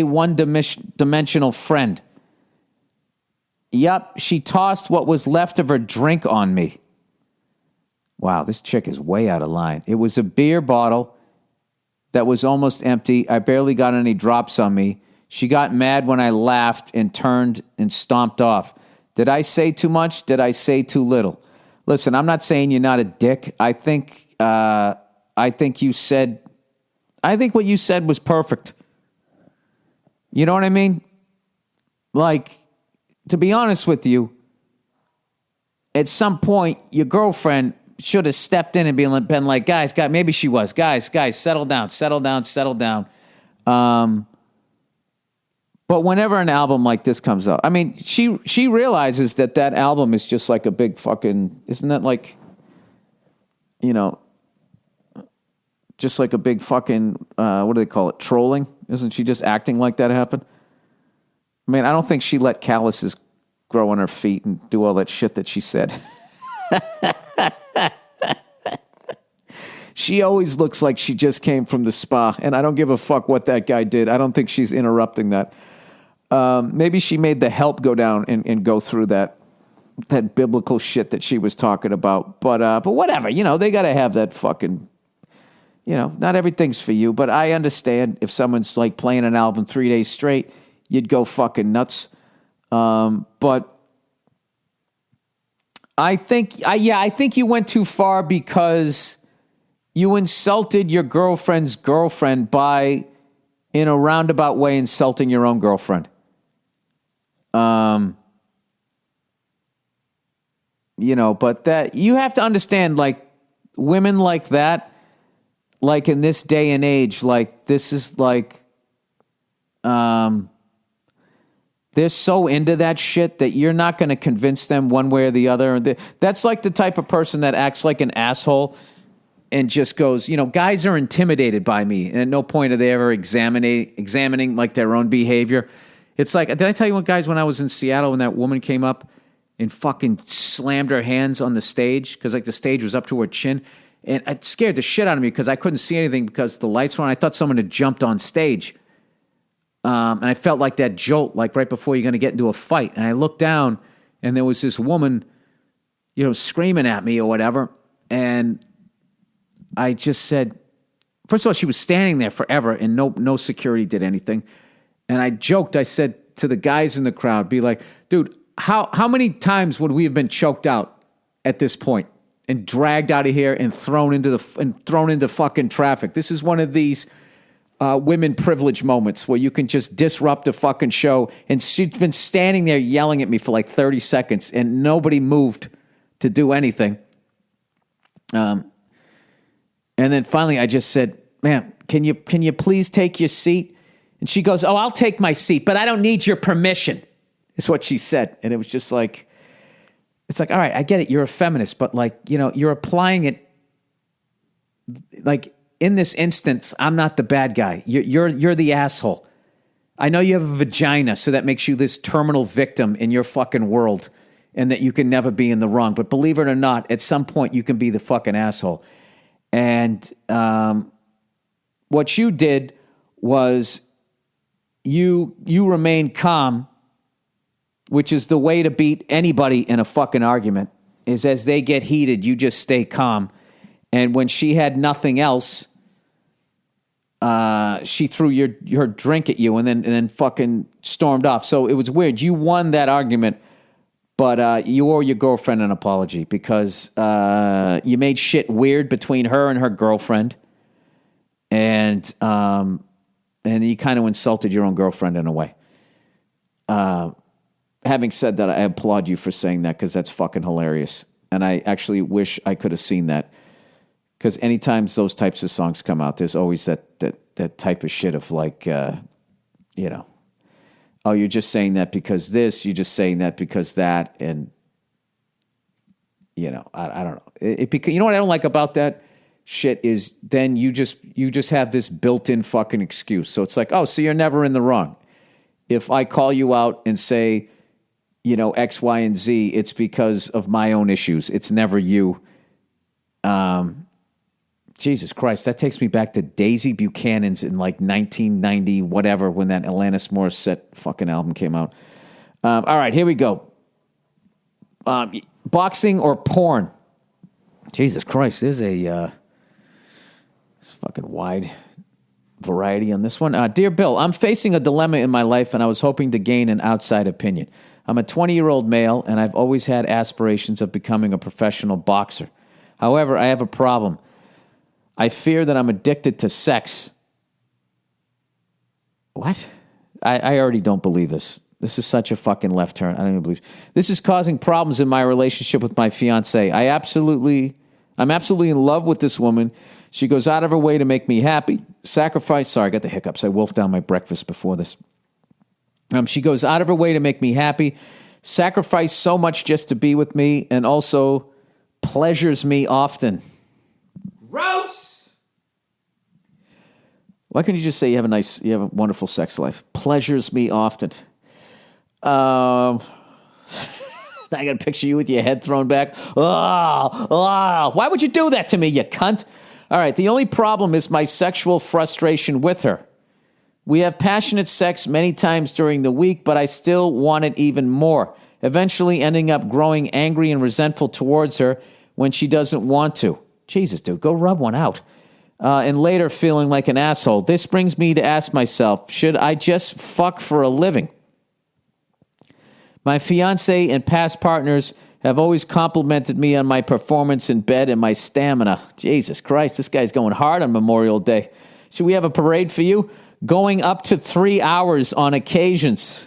one-dimensional friend? Yup, she tossed what was left of her drink on me. Wow, this chick is way out of line. It was a beer bottle that was almost empty. I barely got any drops on me. She got mad when I laughed and turned and stomped off. Did I say too much? Did I say too little? Listen, I'm not saying you're not a dick. I think what you said was perfect. You know what I mean? Like, to be honest with you, at some point, your girlfriend should have stepped in and been like, guys, maybe she was, guys, settle down. But whenever an album like this comes out, I mean, she realizes that album is just like a big fucking, isn't that like, just like a big fucking, what do they call it, trolling? Isn't she just acting like that happened? I mean, I don't think she let calluses grow on her feet and do all that shit that she said. She always looks like she just came from the spa, and I don't give a fuck what that guy did. I don't think she's interrupting that. Maybe she made the help go down and go through that biblical shit that she was talking about. But whatever, they got to have that fucking, not everything's for you, but I understand if someone's like playing an album 3 days straight, you'd go fucking nuts. But I think you went too far because you insulted your girlfriend's girlfriend by, in a roundabout way, insulting your own girlfriend. But that you have to understand, like, women like that, like in this day and age, like this is like, they're so into that shit that you're not going to convince them one way or the other. That's like the type of person that acts like an asshole and just goes, guys are intimidated by me. And at no point are they ever examining like their own behavior. It's like, did I tell you what, guys, when I was in Seattle, when that woman came up and fucking slammed her hands on the stage because like the stage was up to her chin, and it scared the shit out of me because I couldn't see anything because the lights were on. I thought someone had jumped on stage. And I felt like that jolt, like right before you're going to get into a fight. And I looked down, and there was this woman, screaming at me or whatever. And I just said, first of all, she was standing there forever, and no security did anything. And I joked. I said to the guys in the crowd, be like, dude, how many times would we have been choked out at this point and dragged out of here and thrown into fucking traffic? This is one of these women privilege moments where you can just disrupt a fucking show. And she's been standing there yelling at me for like 30 seconds and nobody moved to do anything. And then finally I just said, ma'am, can you please take your seat? And she goes, oh, I'll take my seat, but I don't need your permission, is what she said. And it was just like, it's like, all right, I get it. You're a feminist, but like, you're applying it like, in this instance, I'm not the bad guy. You're the asshole. I know you have a vagina, so that makes you this terminal victim in your fucking world, and that you can never be in the wrong. But believe it or not, at some point you can be the fucking asshole. And what you did was you remained calm, which is the way to beat anybody in a fucking argument. Is as they get heated, you just stay calm. And when she had nothing else, she threw her drink at you and then fucking stormed off. So it was weird. You won that argument, but you owe your girlfriend an apology because you made shit weird between her and her girlfriend, and you kind of insulted your own girlfriend in a way. Having said that, I applaud you for saying that because that's fucking hilarious. And I actually wish I could have seen that. Because anytime those types of songs come out, there's always that type of shit of like, you know, oh, you're just saying that because this, you're just saying that because that. And, you know, I don't know. You know what I don't like about that shit is then you just have this built-in fucking excuse. So it's like, oh, so you're never in the wrong. If I call you out and say, you know, X, Y, and Z, it's because of my own issues. It's never you. Jesus Christ, that takes me back to Daisy Buchanan's in like 1990, whatever, when that Alanis Morissette fucking album came out. All right, here we go. Boxing or porn? Jesus Christ, there's a fucking wide variety on this one. Dear Bill, I'm facing a dilemma in my life, and I was hoping to gain an outside opinion. I'm a 20-year-old male, and I've always had aspirations of becoming a professional boxer. However, I have a problem. I fear that I'm addicted to sex. What? I already don't believe this. This is such a fucking left turn. I don't even believe. This is causing problems in my relationship with my fiance. I'm absolutely in love with this woman. She goes out of her way to make me happy. Sorry, I got the hiccups. I wolfed down my breakfast before this. She goes out of her way to make me happy, sacrifice so much just to be with me, and also pleasures me often. Gross! Why couldn't you just say you have a wonderful sex life? Pleasures me often. I got to picture you with your head thrown back. Why would you do that to me, you cunt? All right, the only problem is my sexual frustration with her. We have passionate sex many times during the week, but I still want it even more, eventually ending up growing angry and resentful towards her when she doesn't want to. Jesus, dude, go rub one out. And later feeling like an asshole. This brings me to ask myself, should I just fuck for a living? My fiance and past partners have always complimented me on my performance in bed and my stamina. Jesus Christ, this guy's going hard on Memorial Day. Should we have a parade for you? Going up to 3 hours on occasions.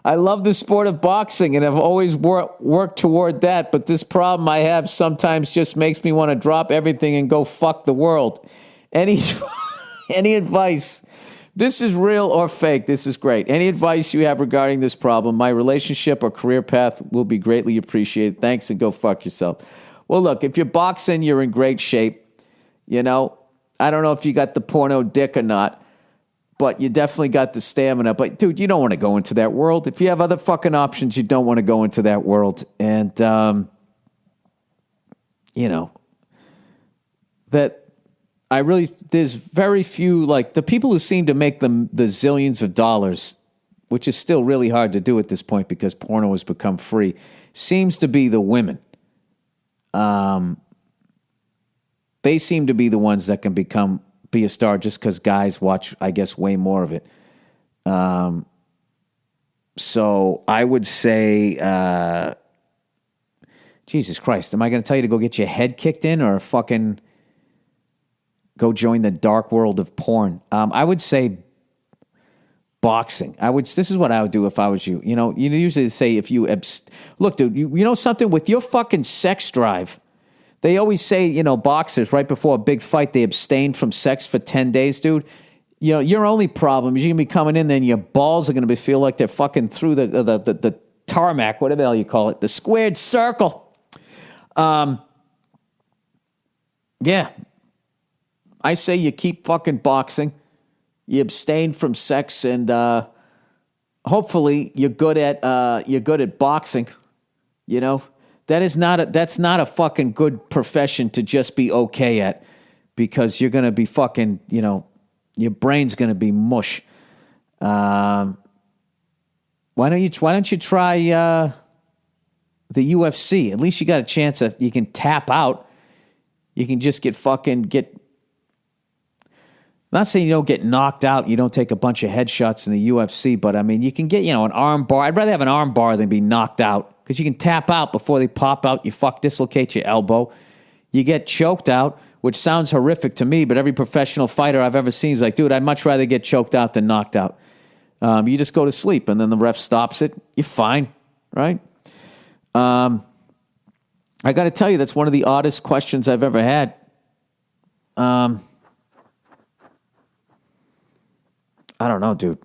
I love the sport of boxing and have always worked toward that, but this problem I have sometimes just makes me want to drop everything and go fuck the world. Any advice? This is real or fake. This is great. Any advice you have regarding this problem, my relationship or career path will be greatly appreciated. Thanks, and go fuck yourself. Well, look, if you're boxing, you're in great shape. You know, I don't know if you got the porno dick or not, but you definitely got the stamina. But, dude, you don't want to go into that world. If you have other fucking options, you don't want to go into that world. And, you know, there's very few, like, the people who seem to make the zillions of dollars, which is still really hard to do at this point because porno has become free, seems to be the women. They seem to be the ones that can be a star just because guys watch, I guess, way more of it. So I would say, Jesus Christ, am I going to tell you to go get your head kicked in or fucking go join the dark world of porn? I would say boxing. This is what I would do if I was you. You know, you usually say if you look, dude, you know something with your fucking sex drive. They always say, you know, boxers right before a big fight they abstain from sex for 10 days, dude. You know, your only problem is you're gonna be coming in, then your balls are gonna feel like they're fucking through the tarmac, whatever the hell you call it, the squared circle. Yeah, I say you keep fucking boxing. You abstain from sex, and hopefully you're good at boxing. You know, that's not a fucking good profession to just be okay at, because you're gonna be fucking, you know, your brain's gonna be mush. Why don't you try the UFC? At least you got a chance of you can tap out. You can just get. I'm not saying you don't get knocked out, you don't take a bunch of headshots in the UFC, but I mean, you can get, you know, an arm bar. I'd rather have an arm bar than be knocked out, because you can tap out before they pop out. You dislocate your elbow. You get choked out which sounds horrific to me, but every professional fighter I've ever seen is like, dude, I'd much rather get choked out than knocked out. You just go to sleep, and then the ref stops it. You're fine, right? I got to tell you, that's one of the oddest questions I've ever had. I don't know, dude.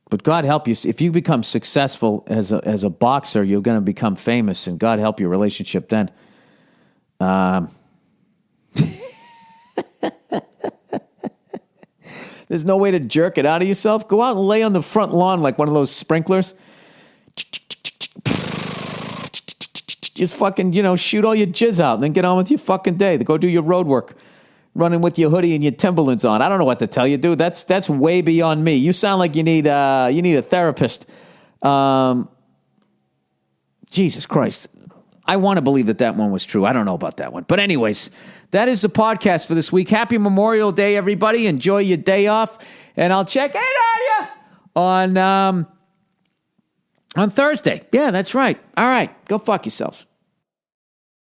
But God help you. If you become successful as a boxer, you're going to become famous, and God help your relationship then. There's no way to jerk it out of yourself. Go out and lay on the front lawn like one of those sprinklers. Just fucking, shoot all your jizz out and then get on with your fucking day. Go do your road work. Running with your hoodie and your Timberlands on. I don't know what to tell you, dude. That's way beyond me. You sound like you need a therapist. Jesus Christ. I want to believe that one was true. I don't know about that one. But anyways, that is the podcast for this week. Happy Memorial Day, everybody. Enjoy your day off. And I'll check in on you on Thursday. Yeah, that's right. All right. Go fuck yourselves.